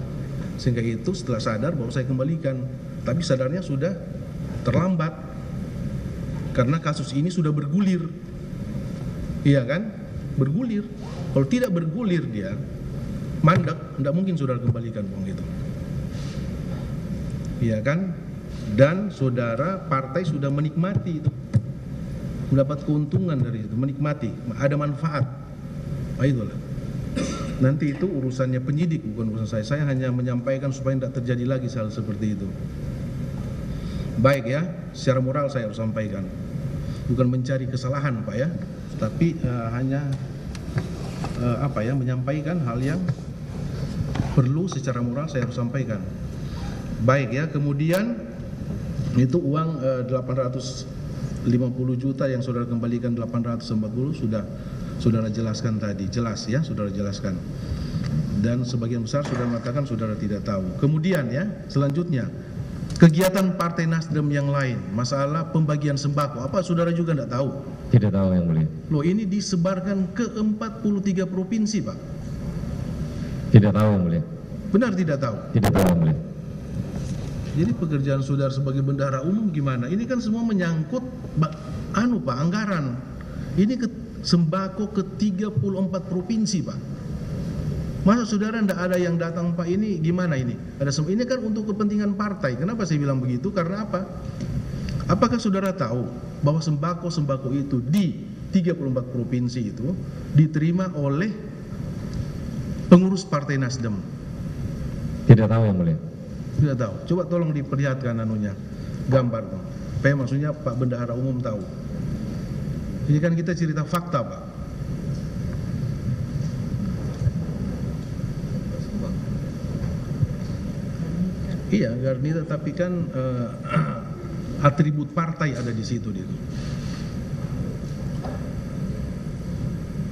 sehingga itu setelah sadar bahwa saya kembalikan, tapi sadarnya sudah terlambat karena kasus ini sudah bergulir, iya kan, bergulir. Kalau tidak bergulir dia mandek, tidak mungkin saudara kembalikan uang itu. Iya kan? Dan saudara partai sudah menikmati itu, mendapat keuntungan dari itu, menikmati, ada manfaat. Nah, itulah. Nanti itu urusannya penyidik, bukan urusan saya. Saya hanya menyampaikan supaya tidak terjadi lagi hal seperti itu. Baik ya, secara moral saya harus sampaikan, bukan mencari kesalahan Pak ya, tapi hanya menyampaikan hal yang perlu secara moral saya harus sampaikan. Baik ya, kemudian Itu uang 850 juta yang saudara kembalikan 840 sudah saudara jelaskan tadi, jelas ya, saudara jelaskan. Dan sebagian besar saudara mengatakan saudara tidak tahu. Kemudian ya, selanjutnya kegiatan Partai Nasdem yang lain, masalah pembagian sembako, apa saudara juga tidak tahu? Tidak tahu yang mulia. Loh, ini disebarkan ke 43 provinsi, Pak. Tidak tahu yang mulia. Benar tidak tahu? Tidak tahu yang mulia. Jadi pekerjaan saudara sebagai bendahara umum gimana? Ini kan semua menyangkut Pak, anggaran. Ini sembako ke 34 provinsi, Pak. Masa saudara tidak ada yang datang, Pak? Ini gimana ini? Ini kan untuk kepentingan partai. Kenapa saya bilang begitu? Karena apa? Apakah saudara tahu bahwa sembako itu di 34 provinsi itu diterima oleh pengurus Partai Nasdem? Tidak tahu yang mulia. Tidak tahu. Coba tolong diperlihatkan gambar. Supaya maksudnya Pak Bendahara Umum tahu. Ini kan kita cerita fakta, Pak. Iya, Garnita, tapi kan atribut partai ada di situ dia.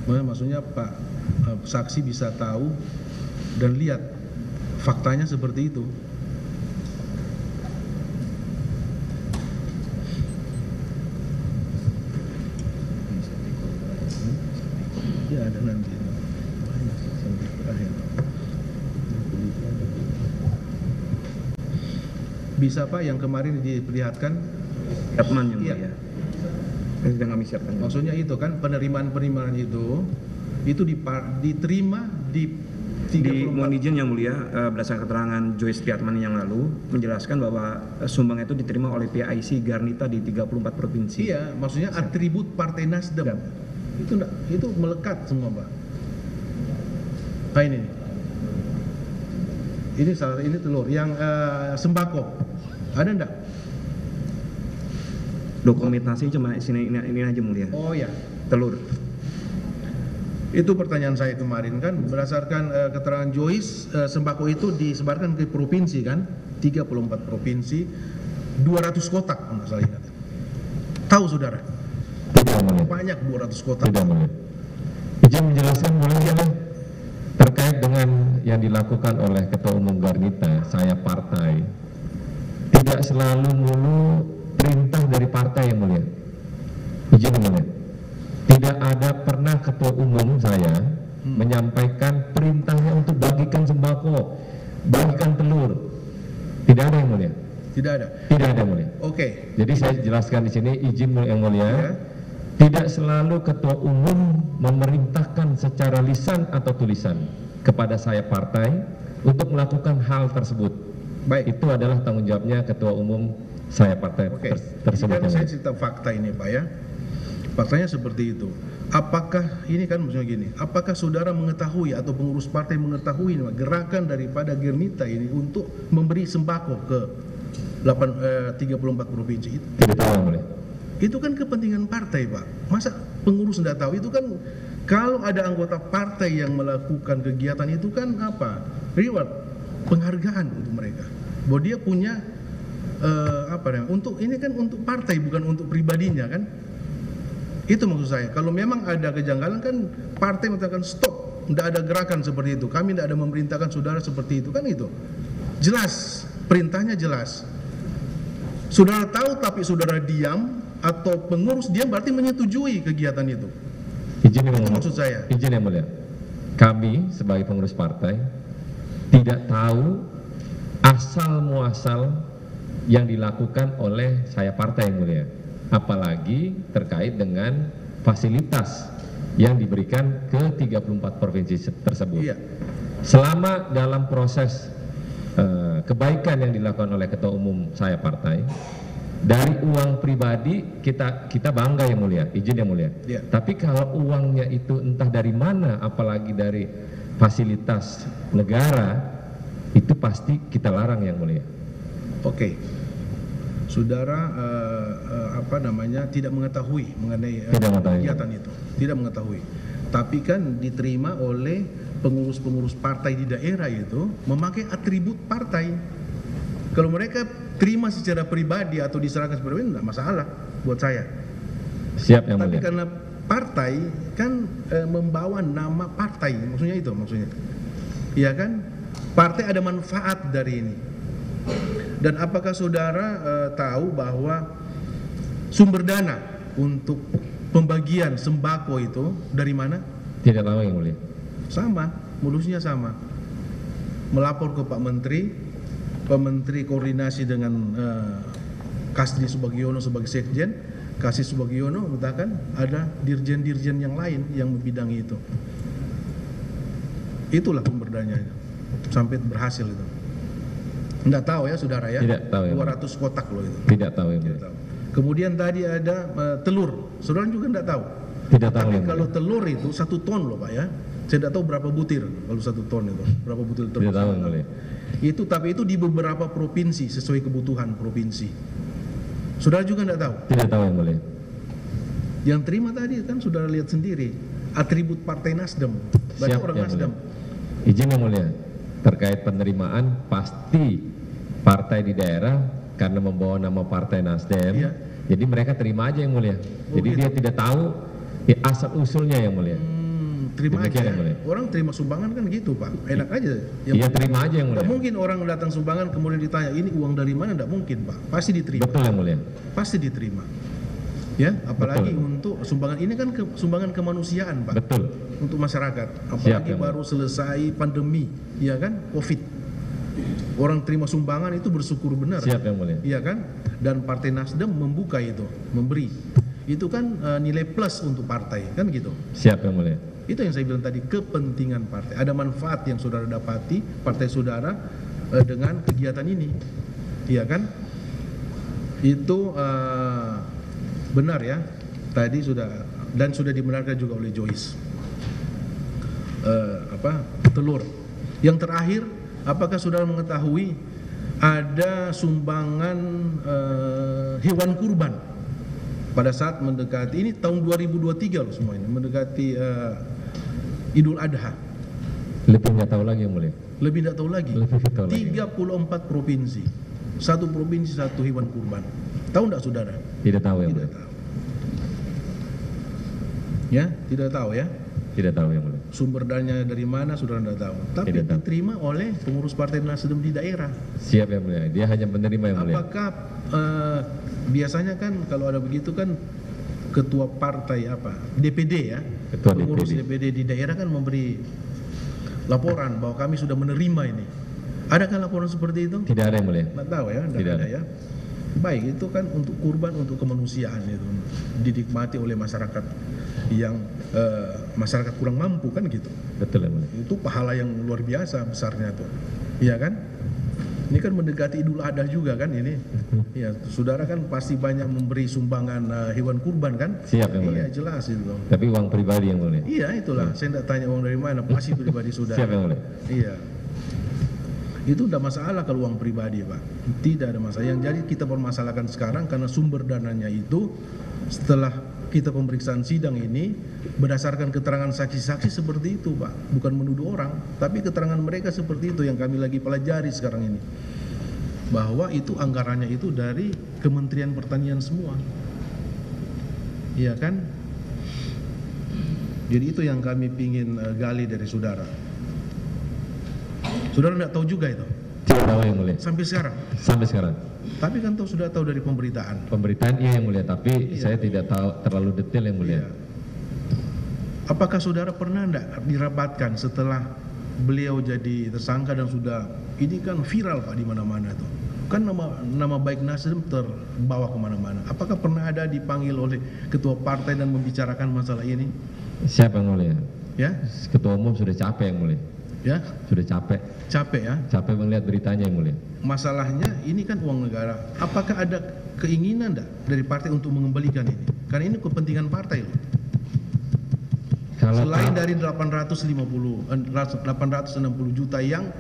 Maksudnya Pak saksi bisa tahu dan lihat faktanya seperti itu. Ya ada nanti banyak sampai terakhir. Bisa Pak yang kemarin diperlihatkan? Siapman yang Iya. mulia. Sedang kami siapkan. Maksudnya itu kan penerimaan itu diterima di 34. Mohon izin yang mulia, berdasarkan keterangan Joyce Piatman yang lalu menjelaskan bahwa sumbangan itu diterima oleh PIC Garnita di 34 provinsi. Iya, maksudnya atribut Partai Nasdem. Ya. Itu melekat semua, Pak. Nah ini. Ini telur yang sembako. Ada enggak? Dokumentasi cuma ini aja mulia. Oh ya. Telur. Itu pertanyaan saya kemarin kan, berdasarkan keterangan Joyce, sembako itu disebarkan ke provinsi kan, 34 provinsi, 200 kotak kalau nggak salah ingat. Tahu saudara? Tidak mulia. Banyak 200 kotak. Tidak mulia. Izin menjelaskan boleh ya, terkait dengan yang dilakukan oleh Ketua Umum Garnita, saya partai, tidak selalu mulu perintah dari partai yang mulia. Izin yang mulia. Tidak ada pernah Ketua Umum saya menyampaikan perintahnya untuk bagikan sembako, bagikan telur. Tidak ada yang mulia. Tidak ada. Tidak ada yang mulia. Oke. Jadi saya jelaskan di sini, izin yang mulia. Ya. Tidak selalu Ketua Umum memerintahkan secara lisan atau tulisan kepada saya partai untuk melakukan hal tersebut. Baik. Itu adalah tanggung jawabnya Ketua Umum saya partai Oke. tersebut. Ini kan saya cerita fakta ini Pak ya. Faktanya seperti itu. Apakah ini kan maksudnya gini? Apakah saudara mengetahui atau pengurus partai mengetahui gerakan daripada Garnita ini untuk memberi sembako ke 34 provinsi itu? Tidak tahu yang mulia. Itu kan kepentingan partai, Pak. Masa pengurus tidak tahu? Itu kan kalau ada anggota partai yang melakukan kegiatan itu kan apa? Reward, penghargaan untuk mereka. Bahwa dia punya untuk ini kan untuk partai bukan untuk pribadinya kan? Itu maksud saya. Kalau memang ada kejanggalan kan partai mengatakan stop, tidak ada gerakan seperti itu. Kami tidak ada memerintahkan saudara seperti itu kan itu. Jelas, perintahnya jelas. Saudara tahu tapi saudara diam atau pengurus diam berarti menyetujui kegiatan itu. Izin yang Itu mulia. maksud saya. Izin yang mulia. Kami sebagai pengurus partai tidak tahu asal muasal yang dilakukan oleh saya partai yang mulia. Apalagi terkait dengan fasilitas yang diberikan ke 34 provinsi tersebut. Iya. Selama dalam proses kebaikan yang dilakukan oleh Ketua Umum saya partai, dari uang pribadi kita bangga yang mulia, izin yang mulia. Iya. Tapi kalau uangnya itu entah dari mana, apalagi dari fasilitas negara, itu pasti kita larang yang mulia. Oke. Saudara tidak mengetahui mengenai Tidak mengetahui. kegiatan itu, tidak mengetahui. Tapi kan diterima oleh pengurus-pengurus partai di daerah itu memakai atribut partai. Kalau mereka terima secara pribadi atau diserahkan secara pribadi enggak masalah buat saya. Siap yang Tapi mulia. karena partai kan membawa nama partai, maksudnya itu maksudnya. Iya kan? Partai ada manfaat dari ini. Dan apakah saudara tahu bahwa sumber dana untuk pembagian sembako itu dari mana? Tidak tahu yang mulia. Sama, modusnya sama. Melapor ke Pak Menteri, Pak Menteri koordinasi dengan Kasdi Subagiono sebagai sekjen, Kasdi Subagiono mengatakan ada dirjen-dirjen yang lain yang membidangi itu. Itulah sumber dananya sampai berhasil itu. Enggak tahu ya saudara ya. Tidak tahu ya. 200 kotak loh itu. Tidak tahu yang Tidak mulia. tahu. Kemudian tadi ada telur. Saudara juga enggak tahu. Tidak tahu Tapi yang kalau mulia. telur itu 1 ton loh Pak ya. Saya tidak tahu berapa butir kalau 1 ton itu. Berapa butir telur. Tidak tahu yang mulia. Itu tapi itu di beberapa provinsi sesuai kebutuhan provinsi. Saudara juga enggak tahu. Tidak tahu yang mulia. Yang terima tadi kan saudara lihat sendiri atribut Partai Nasdem. Berarti Siap orang yang Nasdem. mulia. Izin yang mulia. Terkait penerimaan pasti partai di daerah karena membawa nama Partai Nasdem. Iya. Jadi mereka terima aja yang mulia. Jadi gitu. dia tidak tahu asal usulnya yang mulia. Terima Demikian aja. yang mulia. Orang terima sumbangan kan gitu Pak. Enak aja. Iya terima aja yang Tidak mulia. mungkin orang datang sumbangan kemudian ditanya ini uang dari mana, tidak mungkin Pak. Pasti diterima. Betul yang mulia. Pasti diterima. Ya, apalagi Betul. untuk sumbangan ini kan sumbangan kemanusiaan Pak. Betul. Untuk masyarakat. Siap, Apalagi ya, baru selesai pandemi, ya kan, Covid. Orang terima sumbangan itu bersyukur benar. Siap yang mulia. Iya kan? Dan Partai Nasdem membuka itu, memberi. Itu kan nilai plus untuk partai, kan gitu. Siap yang mulia. Itu yang saya bilang tadi, kepentingan partai. Ada manfaat yang saudara dapati, partai saudara dengan kegiatan ini. Iya kan? Itu benar ya. Tadi sudah, dan sudah dibenarkan juga oleh Joyce. Telur. Yang terakhir, apakah saudara mengetahui ada sumbangan hewan kurban pada saat mendekati, ini tahun 2023 loh semua ini, mendekati Idul Adha. Lebih nggak tahu lagi yang mulia. Lebih tidak tahu lagi. Lebih nggak tahu lagi. 34 provinsi. Satu provinsi satu hewan kurban. Tahu enggak saudara? Tidak tahu yang Tidak mulia. tahu. Ya, tidak tahu ya. Tidak tahu yang mulia. Sumber dananya dari mana saudara tidak tahu. Tapi Tidak tahu. diterima oleh pengurus Partai Nasdem di daerah. Siap yang mulia. Dia hanya penerima yang mulia. Apakah biasanya kan kalau ada begitu kan ketua partai DPD ya, Ketua pengurus DPD. DPD di daerah kan memberi laporan bahwa kami sudah menerima ini. Adakah laporan seperti itu? Tidak ada yang mulia. Nggak tahu ya, nggak Tidak ada ada. ya. Baik, itu kan untuk kurban, untuk kemanusiaan itu dinikmati oleh masyarakat yang masyarakat kurang mampu kan gitu. Betul yang mulia. Itu pahala yang luar biasa besarnya tuh, iya kan? Ini kan mendekati Idul Adha juga kan ini. Ya, saudara kan pasti banyak memberi sumbangan hewan kurban kan? Siap yang mulia. Iya jelas itu. Tapi uang pribadi yang mulia. Iya itulah. Saya tidak tanya uang dari mana, pasti pribadi saudara. Siap yang mulia. Iya. Itu tidak masalah kalau uang pribadi Pak. Tidak ada masalah. Yang jadi kita permasalahkan sekarang karena sumber dananya itu setelah kita pemeriksaan sidang ini berdasarkan keterangan saksi-saksi seperti itu Pak. Bukan menuduh orang, tapi keterangan mereka seperti itu yang kami lagi pelajari sekarang ini. Bahwa itu anggarannya itu dari Kementerian Pertanian semua. Iya kan? Jadi itu yang kami pingin gali dari saudara. Saudara tidak tahu juga itu Tidak tahu yang mulia. sampai sekarang. Sampai sekarang. Tapi kan tahu sudah tahu dari pemberitaan. Pemberitaan iya yang mulia, tapi saya tidak tahu terlalu detail yang mulia. Iya. Apakah saudara pernah tidak dirapatkan setelah beliau jadi tersangka dan sudah ini kan viral Pak di mana-mana tuh. Kan nama baik Nasdem terbawa kemana-mana. Apakah pernah ada dipanggil oleh ketua partai dan membicarakan masalah ini? Siapa yang mulia? Ya, Ketua umum sudah capek yang mulia. ya, Sudah capek. capek ya. Capek melihat beritanya yang mulia. Masalahnya ini kan uang negara. Apakah ada keinginan enggak dari partai untuk mengembalikan ini? Karena ini kepentingan partai loh. Kalau Selain dari 860 juta yang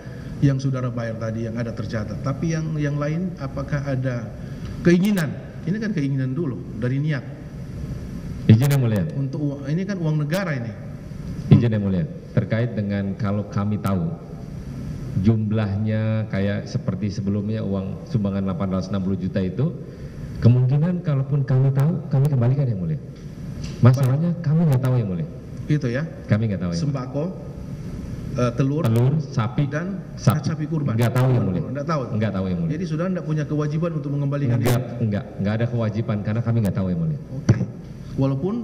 saudara bayar tadi yang ada tercatat, tapi yang lain apakah ada keinginan? Ini kan keinginan dulu dari niat. izin yang mulia. Untuk ini kan uang negara ini. Izin yang mulia. Terkait dengan kalau kami tahu jumlahnya kayak seperti sebelumnya uang sumbangan 860 juta itu, kemungkinan kalaupun kami tahu, kami kembalikan yang mulia. Masalahnya kami nggak tahu yang mulia. Gitu ya. Kami nggak tahu yang mulia. Sembako, telur, sapi dan sapi kurban. Nggak tahu yang mulia. Nggak tahu. Nggak tahu yang mulia. Jadi saudara nggak punya kewajiban untuk mengembalikan itu. Nggak ada kewajiban karena kami nggak tahu yang mulia. Oke. Walaupun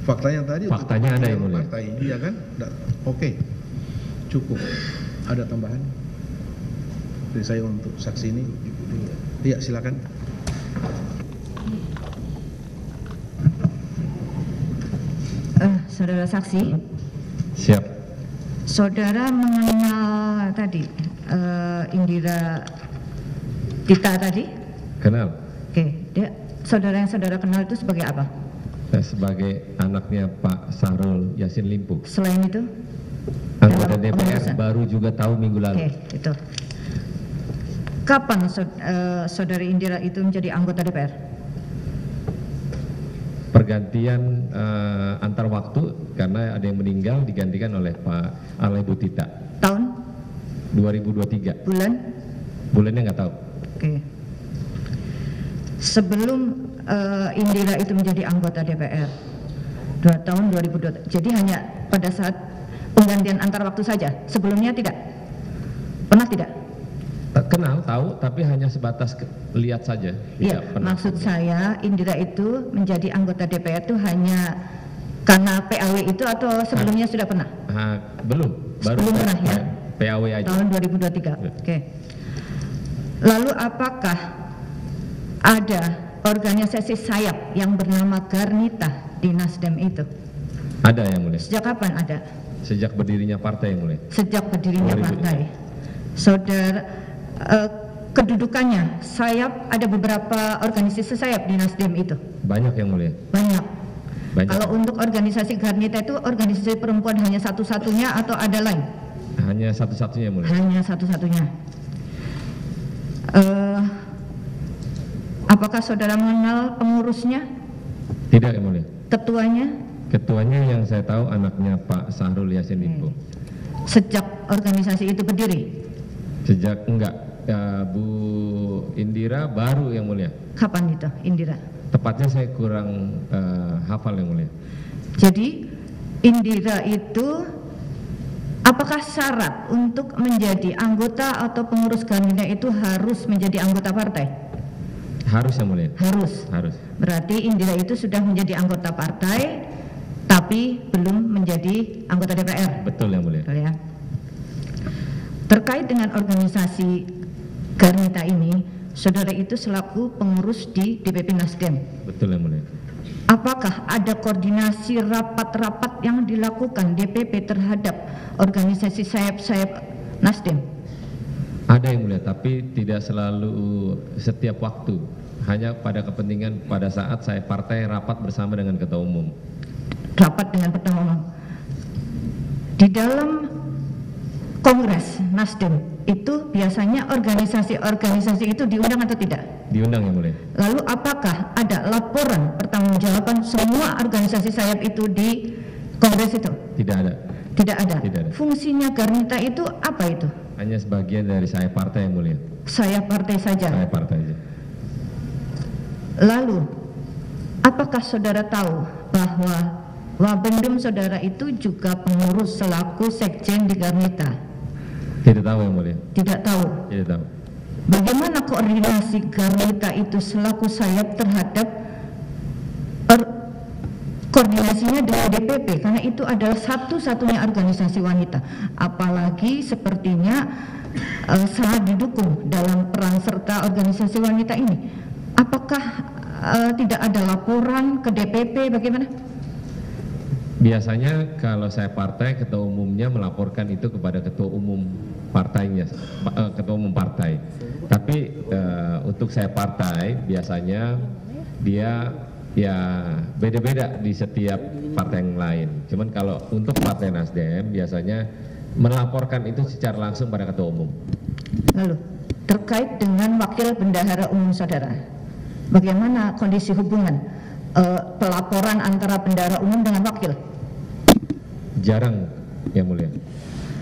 faktanya tadi Faktanya ada yang mulia. Partai, iya kan? Oke. Cukup. Ada tambahan dari saya untuk saksi ini? Iya, silakan. Saudara saksi. Siap. Saudara mengenal tadi Indira Tita tadi? Kenal. Oke, saudara yang saudara kenal itu sebagai apa? Sebagai anaknya Pak Sahrul Yassin Limpo. Selain itu? Anggota DPR baru juga tahu minggu lalu. Oke, itu. Kapan saudari Indira itu menjadi anggota DPR? Pergantian antar waktu karena ada yang meninggal digantikan oleh Bu Tita. Tahun? 2023. Bulan? Bulannya nggak tahu. Oke. Sebelum Indira itu menjadi anggota DPR, tahun 2002. Jadi hanya pada saat penggantian antar waktu saja. Sebelumnya tidak? Pernah tidak? Kenal, tahu, tapi hanya sebatas lihat saja. Iya, maksud saya Indira itu menjadi anggota DPR itu hanya karena PAW itu atau sebelumnya sudah pernah? Belum, baru belum pernah ya? PAW aja. Tahun 2023. Oke. Lalu apakah ada organisasi sayap yang bernama Garnita di Nasdem itu? Ada yang mulia. Sejak kapan ada? Sejak berdirinya partai yang mulia. Sejak berdirinya partai. Saudara, kedudukannya sayap, ada beberapa organisasi sayap di Nasdem itu? Banyak yang mulia. Banyak. Banyak. Kalau untuk organisasi Garnita itu organisasi perempuan hanya satu-satunya atau ada lain? Hanya satu-satunya mulia. Hanya satu-satunya. Apakah saudara mengenal pengurusnya? Tidak yang mulia. Ketuanya? Ketuanya yang saya tahu anaknya Pak Sahrul Yassin Limpo. Sejak organisasi itu berdiri? Sejak enggak, Bu Indira baru yang mulia. Kapan itu Indira? Tepatnya saya kurang hafal yang mulia. Jadi Indira itu apakah syarat untuk menjadi anggota atau pengurus Garnita itu harus menjadi anggota partai? Harus yang mulia. Harus. Harus. Berarti Indira itu sudah menjadi anggota partai tapi belum menjadi anggota DPR. Betul yang mulia. Betul ya. Terkait dengan organisasi Garnita ini, saudara itu selaku pengurus di DPP Nasdem. Betul yang mulia. Apakah ada koordinasi rapat-rapat yang dilakukan DPP terhadap organisasi sayap-sayap Nasdem? Ada yang mulia, tapi tidak selalu setiap waktu. Hanya pada kepentingan pada saat saya partai rapat bersama dengan ketua umum. Rapat dengan ketua umum. Di dalam Kongres Nasdem itu biasanya organisasi-organisasi itu diundang atau tidak? Diundang yang mulia. Lalu apakah ada laporan pertanggungjawaban semua organisasi sayap itu di Kongres itu? Tidak ada. Tidak ada. Tidak ada. Fungsinya Garnita itu apa itu? Hanya sebagian dari saya partai yang mulia. Saya partai saja. Saya partai saja. Lalu apakah saudara tahu bahwa Wabendum saudara itu juga pengurus selaku sekjen di Garnita? Tidak tahu yang mulia. Tidak tahu. Tidak tahu. Bagaimana koordinasi Garnita itu selaku sayap terhadap koordinasinya dengan DPP, karena itu adalah satu-satunya organisasi wanita, apalagi sepertinya sangat didukung dalam peran serta organisasi wanita ini. Apakah tidak ada laporan ke DPP, bagaimana? Biasanya kalau saya partai, ketua umumnya melaporkan itu kepada ketua umum partainya, ketua umum partai. Tapi untuk saya partai biasanya dia ya beda-beda di setiap partai yang lain. Cuman kalau untuk partai Nasdem biasanya melaporkan itu secara langsung pada ketua umum. Lalu terkait dengan wakil bendahara umum saudara, bagaimana kondisi hubungan pelaporan antara bendahara umum dengan wakil? Jarang yang mulia.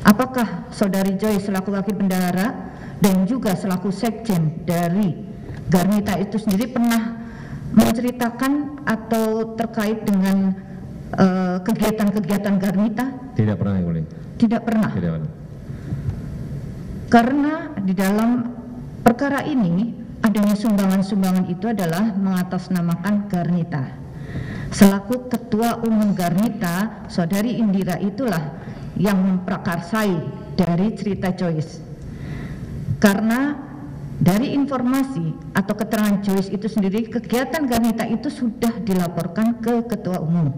apakah Saudari Joy selaku wakil bendahara dan juga selaku sekjen dari Garnita itu sendiri pernah menceritakan atau terkait dengan kegiatan-kegiatan Garnita? Tidak pernah, Yang Mulia. Tidak pernah. Tidak pernah. Karena di dalam perkara ini adanya sumbangan-sumbangan itu adalah mengatasnamakan Garnita. Selaku Ketua Umum Garnita, Saudari Indira itulah yang memprakarsai dari cerita Joyce. Karena dari informasi atau keterangan Joyce itu sendiri, kegiatan Garnita itu sudah dilaporkan ke Ketua Umum.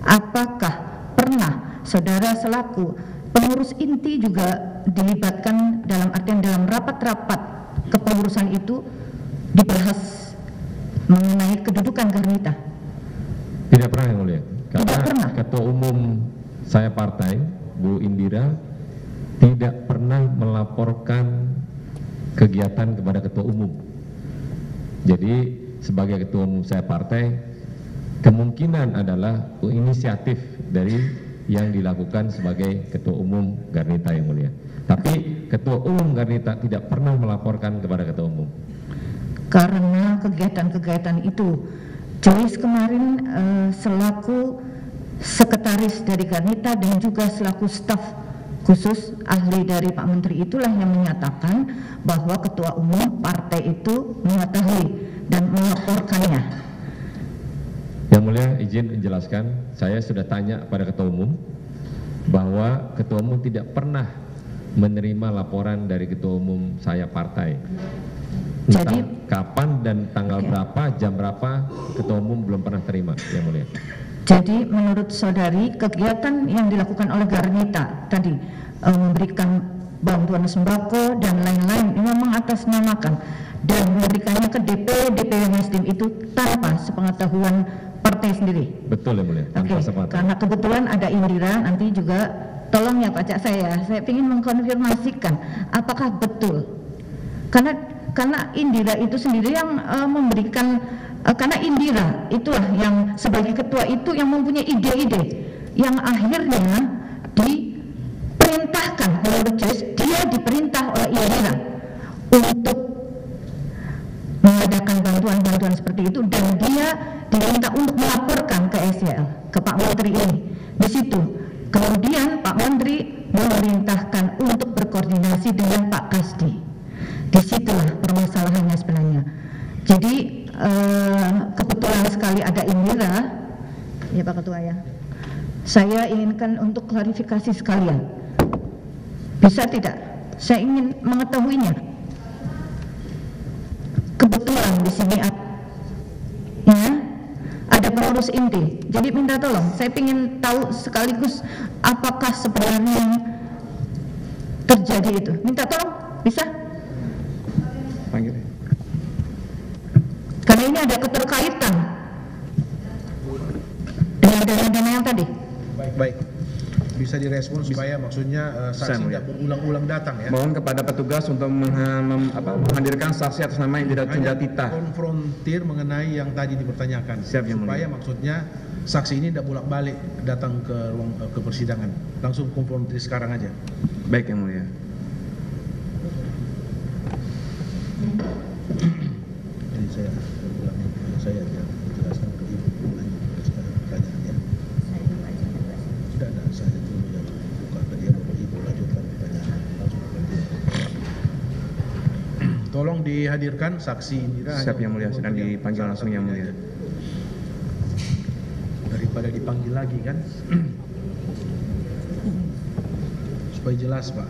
Apakah pernah saudara selaku pengurus inti juga dilibatkan dalam artian dalam rapat-rapat kepengurusan itu dibahas mengenai kedudukan Garnita? Tidak pernah, Yang Mulia. Karena Tidak pernah. Ketua Umum saya partai, Bu Indira, tidak pernah melaporkan kegiatan kepada Ketua Umum. Jadi sebagai Ketua Umum saya partai, kemungkinan adalah inisiatif dari yang dilakukan sebagai Ketua Umum Garnita, Yang Mulia. Tapi Ketua Umum Garnita tidak pernah melaporkan kepada Ketua Umum. Karena kegiatan-kegiatan itu Joyce kemarin selaku sekretaris dari Garnita dan juga selaku staf khusus ahli dari Pak Menteri itulah yang menyatakan bahwa Ketua Umum partai itu mengetahui dan melaporkannya. Yang Mulia, izin menjelaskan, saya sudah tanya pada Ketua Umum bahwa Ketua Umum tidak pernah menerima laporan dari Ketua Umum saya partai. Entah Jadi kapan dan tanggal berapa, jam berapa, Ketua Umum belum pernah terima, Yang Mulia. Jadi menurut saudari kegiatan yang dilakukan oleh Garnita tadi memberikan bantuan sembako dan lain-lain memang mengatasnamakan dan memberikannya ke DPW Nasdem itu tanpa sepengetahuan partai sendiri. Betul, Yang Mulia, tanpa sepengetahuan. Karena kebetulan ada Indira, nanti juga tolong ya Pak Cak saya ingin mengkonfirmasikan apakah betul. Karena Indira itu sendiri yang memberikan, karena Indira itulah yang sebagai ketua itu yang mempunyai ide-ide yang akhirnya diperintahkan oleh Joyce, dia diperintah oleh Indira untuk mengadakan bantuan-bantuan seperti itu dan dia diminta untuk melaporkan ke SYL, ke Pak Menteri ini. Di situ kemudian Pak Menteri memerintahkan untuk berkoordinasi dengan Pak Kasdi. Disitulah permasalahannya sebenarnya. Jadi kebetulan sekali ada Indira, ya Pak Ketua ya. Saya inginkan untuk klarifikasi sekalian. Bisa tidak? Saya ingin mengetahuinya. Kebetulan di sini ada pengurus inti. Jadi minta tolong. Saya ingin tahu sekaligus apakah sebenarnya yang terjadi itu. Minta tolong, bisa? Panggil. Karena ini ada keterkaitan dengan dana-dana yang tadi. Baik. Bisa direspon supaya maksudnya saksi tidak berulang-ulang datang ya. Mohon kepada petugas untuk menghadirkan saksi atas nama yang tidak tita. Konfrontir mengenai yang tadi dipertanyakan. Siap, Yang supaya Mulia. maksudnya saksi ini tidak bolak-balik datang ke persidangan. Langsung konfrontir sekarang aja. Baik, Yang Mulia. Jadi saya jelaskan ke Ibu tanya ya. Sudah ada, saya dulu yang buka ke dia baru Ibu lanjutkan pertanyaan langsung ke dia. Tolong dihadirkan saksi Indira. Siap, Yang Mulia, sedang dipanggil langsung, Yang Mulia. Daripada dipanggil lagi kan. Supaya jelas Pak.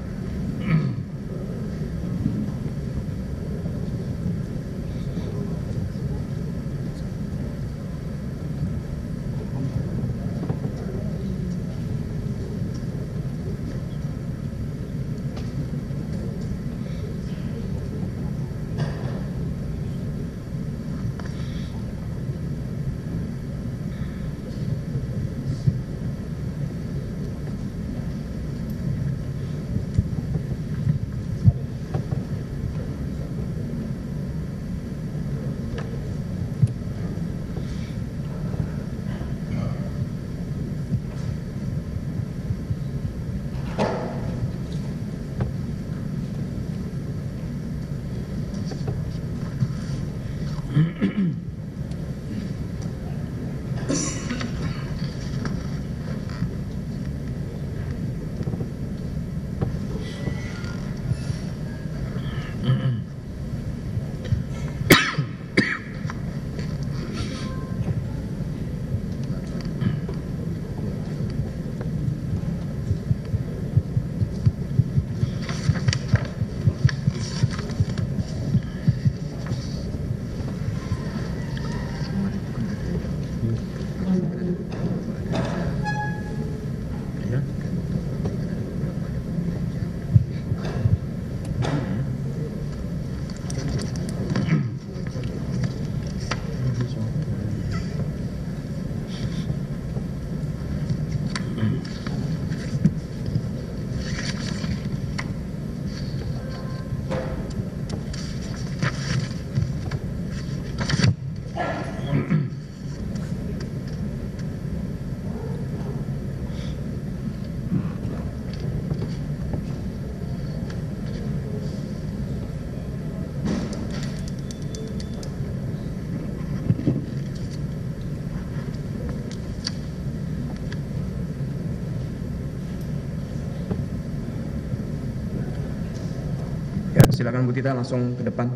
Silakan Bu Tita langsung ke depan.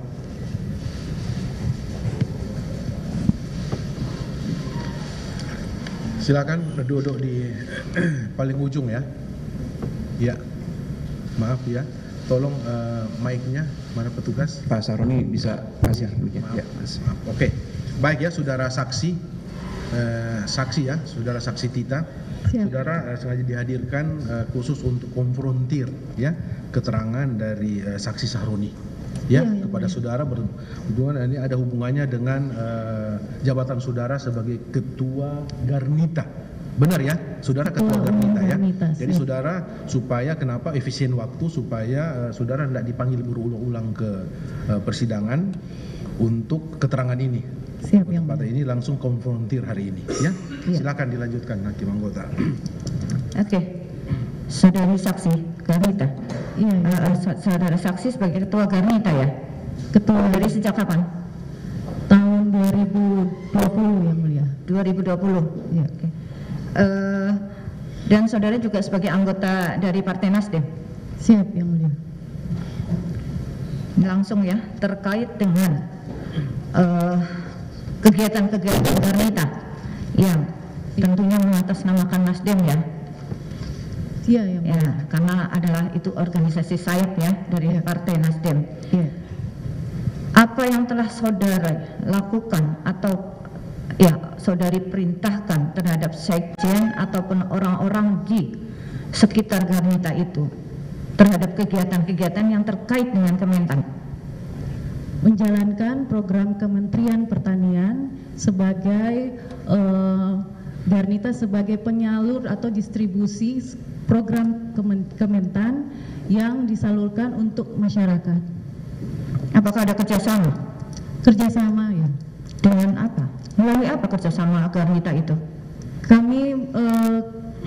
Silakan duduk di paling ujung ya. Ya, maaf ya. Tolong mic-nya mana petugas? Pak Saroni bisa kasih mic-nya. Maaf, Ya, Mas. maaf. Oke, baik ya, saudara saksi, saksi ya, saudara saksi Tita. Siap. Saudara sengaja dihadirkan khusus untuk konfrontir ya keterangan dari saksi Sahroni. Ya, Iya, kepada saudara berhubungan ini ada hubungannya dengan jabatan saudara sebagai ketua Garnita. Benar ya, saudara ketua Ketua Garnita ya. Garnita, Jadi siap. saudara supaya kenapa efisien waktu supaya saudara tidak dipanggil berulang-ulang ke persidangan untuk keterangan ini. Siap, yang Pada ini langsung konfrontir hari ini ya. Iya. Silakan dilanjutkan hakim anggota. Oke, saudari saksi Garnita. Iya, Saudara saksi sebagai ketua Garnita ya. ketua Dari sejak kapan? tahun 2020 yang mulia. 2020. Ya. Oke. Dan saudara juga sebagai anggota dari Partai Nasdem. Siap yang mulia. Langsung ya, terkait dengan kegiatan-kegiatan Garnita yang tentunya mengatasnamakan Nasdem ya. Iya yang mulia. Ya, karena adalah itu organisasi sayap ya dari Partai Nasdem. Iya. Apa yang telah saudara lakukan atau ya saudari perintahkan terhadap sekjen ataupun orang-orang di sekitar Garnita itu terhadap kegiatan-kegiatan yang terkait dengan Kementan? Menjalankan program Kementerian Pertanian sebagai Garnita sebagai penyalur atau distribusi program Kementan yang disalurkan untuk masyarakat. Apakah ada kerjasama? Kerjasama ya. Dengan apa? Melalui apa kerjasama Garnita itu? Kami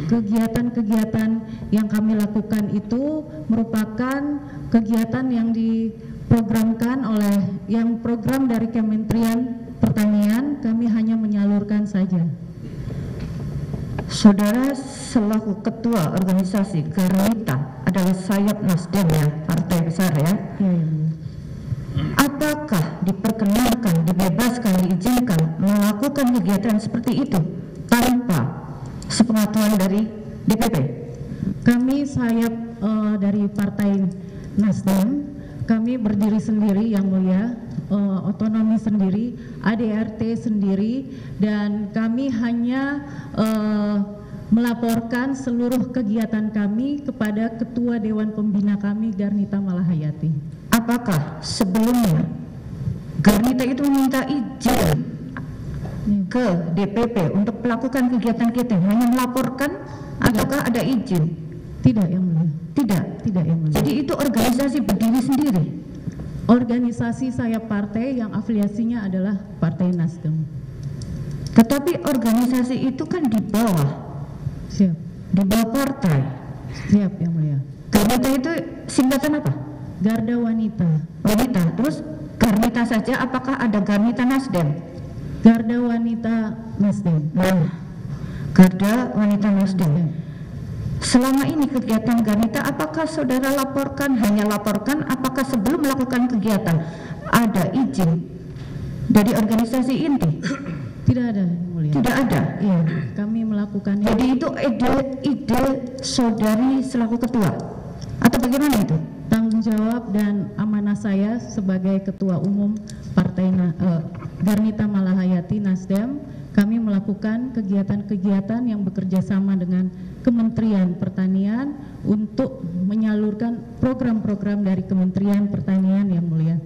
kegiatan-kegiatan yang kami lakukan itu merupakan kegiatan yang diprogramkan oleh yang program dari Kementerian Pertanian, kami hanya menyalurkan saja. Saudara selaku ketua organisasi Garnita adalah sayap Nasdem ya, partai besar ya. Ya. Apakah diperkenankan, dibebaskan, diizinkan melakukan kegiatan seperti itu tanpa sepengetahuan dari DPP? Kami sayap dari Partai Nasdem, kami berdiri sendiri yang mulia, otonomi sendiri, ADRT sendiri, dan kami hanya melaporkan seluruh kegiatan kami kepada Ketua Dewan Pembina kami, Garnita Malahayati. Apakah sebelumnya Garnita itu meminta izin ke DPP untuk melakukan kegiatan-kegiatan, hanya melaporkan ataukah ada izin? Tidak yang mulia. Tidak. Tidak yang mulia. Jadi itu organisasi berdiri sendiri. Organisasi sayap partai yang afiliasinya adalah Partai Nasdem. Tetapi organisasi itu kan di Siap. bawah partai. Siap yang mulia. Garnita itu singkatan apa? Garda Wanita. Wanita. Terus Garnita saja, apakah ada Garnita Nasdem? Garda Wanita Nasdem. Nah, Garda Wanita Nasdem. Selama ini kegiatan Garnita, apakah saudara laporkan, hanya laporkan, apakah sebelum melakukan kegiatan ada izin dari organisasi inti? Tidak ada yang mulia. Tidak ada. Iya, kami melakukan. Jadi itu ide saudari selaku ketua atau bagaimana itu? Tanggung jawab dan amanah saya sebagai Ketua Umum Partai Garnita Malahayati Nasdem, kami melakukan kegiatan-kegiatan yang bekerja sama dengan Kementerian Pertanian untuk menyalurkan program-program dari Kementerian Pertanian yang mulia,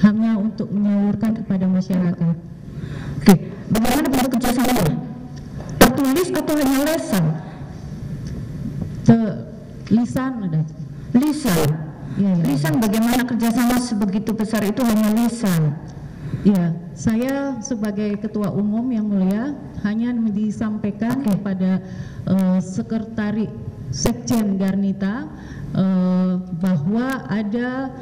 hanya untuk menyalurkan kepada masyarakat. Oke, bagaimana bentuk kerjasamanya? Tertulis atau hanya lesan? Lisan ada. Lisan. Ya, ya. Lisan bagaimana kerjasama sebegitu besar itu hanya lisan? Ya, saya sebagai Ketua Umum yang mulia hanya disampaikan kepada Sekretari Sekjen Garnita bahwa ada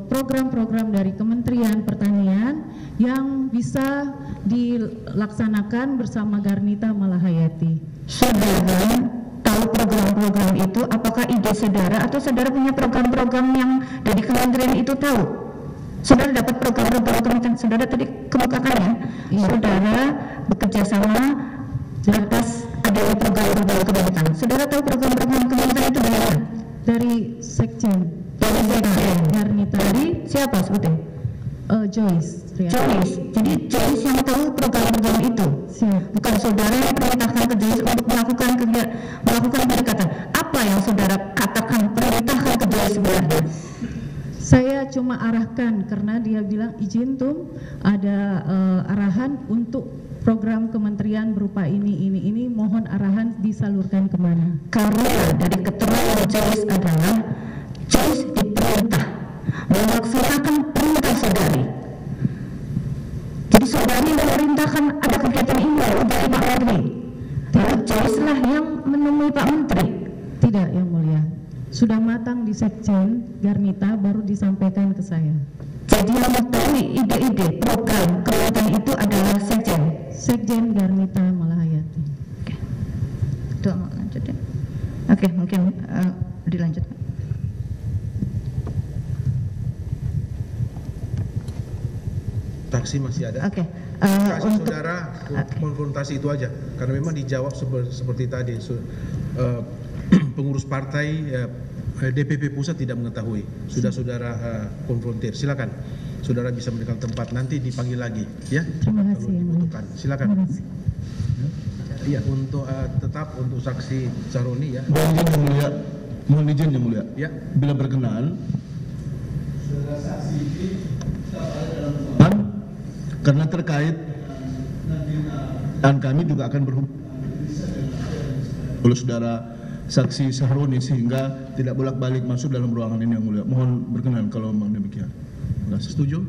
program-program dari Kementerian Pertanian yang bisa dilaksanakan bersama Garnita Malahayati. Saudara tahu program program itu, apakah ide saudara atau saudara punya program-program yang dari kementerian itu tahu? Saudara dapat program-program kementerian, saudara tadi kemukakan ya, saudara bekerja sama atas adanya program-program kementerian. Saudara tahu program-program kementerian itu dari mana? Dari Sekjen. Dari Sekjen. Garnita. Dari siapa sebutnya? Joyce. Joyce. Jadi Joyce yang tahu program-program itu. Siap. Bukan saudara yang perintahkan ke Joyce untuk melakukan pendekatan. Apa yang saudara katakan perintahkan ke Joyce sebenarnya? Saya cuma arahkan karena dia bilang izin tuh ada arahan untuk program kementerian berupa ini mohon arahan disalurkan kemana. Karena dari keterangan Joyce adalah Joyce diperintah melaksanakan perintah saudari. Jadi saudari memerintahkan ada kegiatan ini dari Pak Menteri. Lalu Joyce lah yang menemui Pak Menteri. Tidak, Yang Mulia. Sudah matang di Sekjen Garnita baru disampaikan ke saya. Jadi yang mengetahui ide-ide program kementerian itu adalah Sekjen. Sekjen Garnita Malahayati. Oke. Itu mau lanjut ya. Oke, mungkin dilanjutkan. Taksi masih ada. Oke. Kasih Untuk saudara konfrontasi itu aja, karena memang dijawab seperti tadi. Pengurus partai DPP pusat tidak mengetahui. Sudah saudara konfrontir. Silakan. Saudara bisa memberikan tempat, nanti dipanggil lagi, ya. Terima kasih, Kalau dibutuhkan. Silakan. Terima kasih. Iya, untuk tetap untuk saksi Sahroni ya. Mohon izin yang mulia. Ya. Bila berkenan, karena terkait dan kami juga akan berhubung oleh saudara saksi Sahroni sehingga tidak bolak-balik masuk dalam ruangan ini yang mulia. Mohon berkenan kalau memang demikian. Terima kasih. Setuju?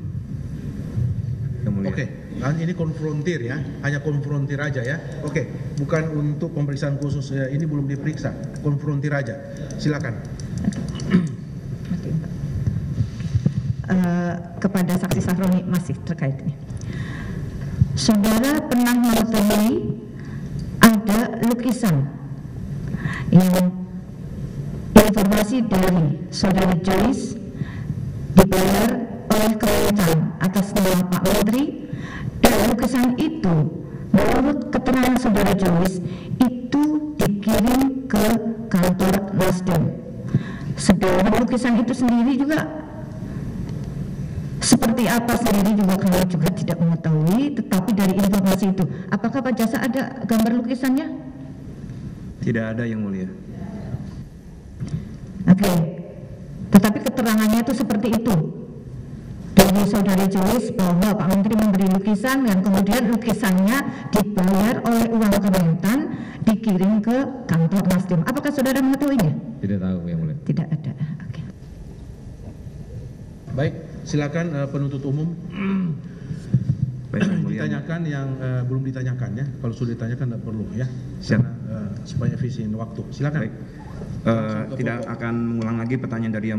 Yang Mulia. Oke, kan ini konfrontir ya, hanya konfrontir aja ya. Oke, bukan untuk pemeriksaan khusus ya, ini belum diperiksa, konfrontir aja. Silakan. Kepada saksi Sahroni masih terkait ini. Saudara pernah mengetahui ada lukisan yang informasi dari saudara Joyce dibayar oleh Kementan atas nama Pak Menteri, dan lukisan itu menurut keterangan saudara Joyce itu dikirim ke kantor Nasdem. Sedangkan lukisan itu sendiri juga seperti apa sendiri juga kami juga tidak mengetahui, tetapi dari informasi itu, apakah Pak Jasa ada gambar lukisannya? Tidak ada, Yang Mulia. Oke, tetapi keterangannya itu seperti itu dari saudari Joyce bahwa Pak Menteri memberi lukisan dan kemudian lukisannya dibayar oleh uang Kementan dikirim ke kantor Nasdem. Apakah saudara mengetahuinya? Tidak tahu, Yang Mulia. Tidak ada. Oke. Baik, silakan penuntut umum. Baik, Yang Mulia. Ditanyakan yang belum ditanyakan ya. Kalau sudah ditanyakan tidak perlu ya. Siap. Karena supaya efisien waktu. Silakan. Baik. Tidak akan mengulang lagi pertanyaan dari Yang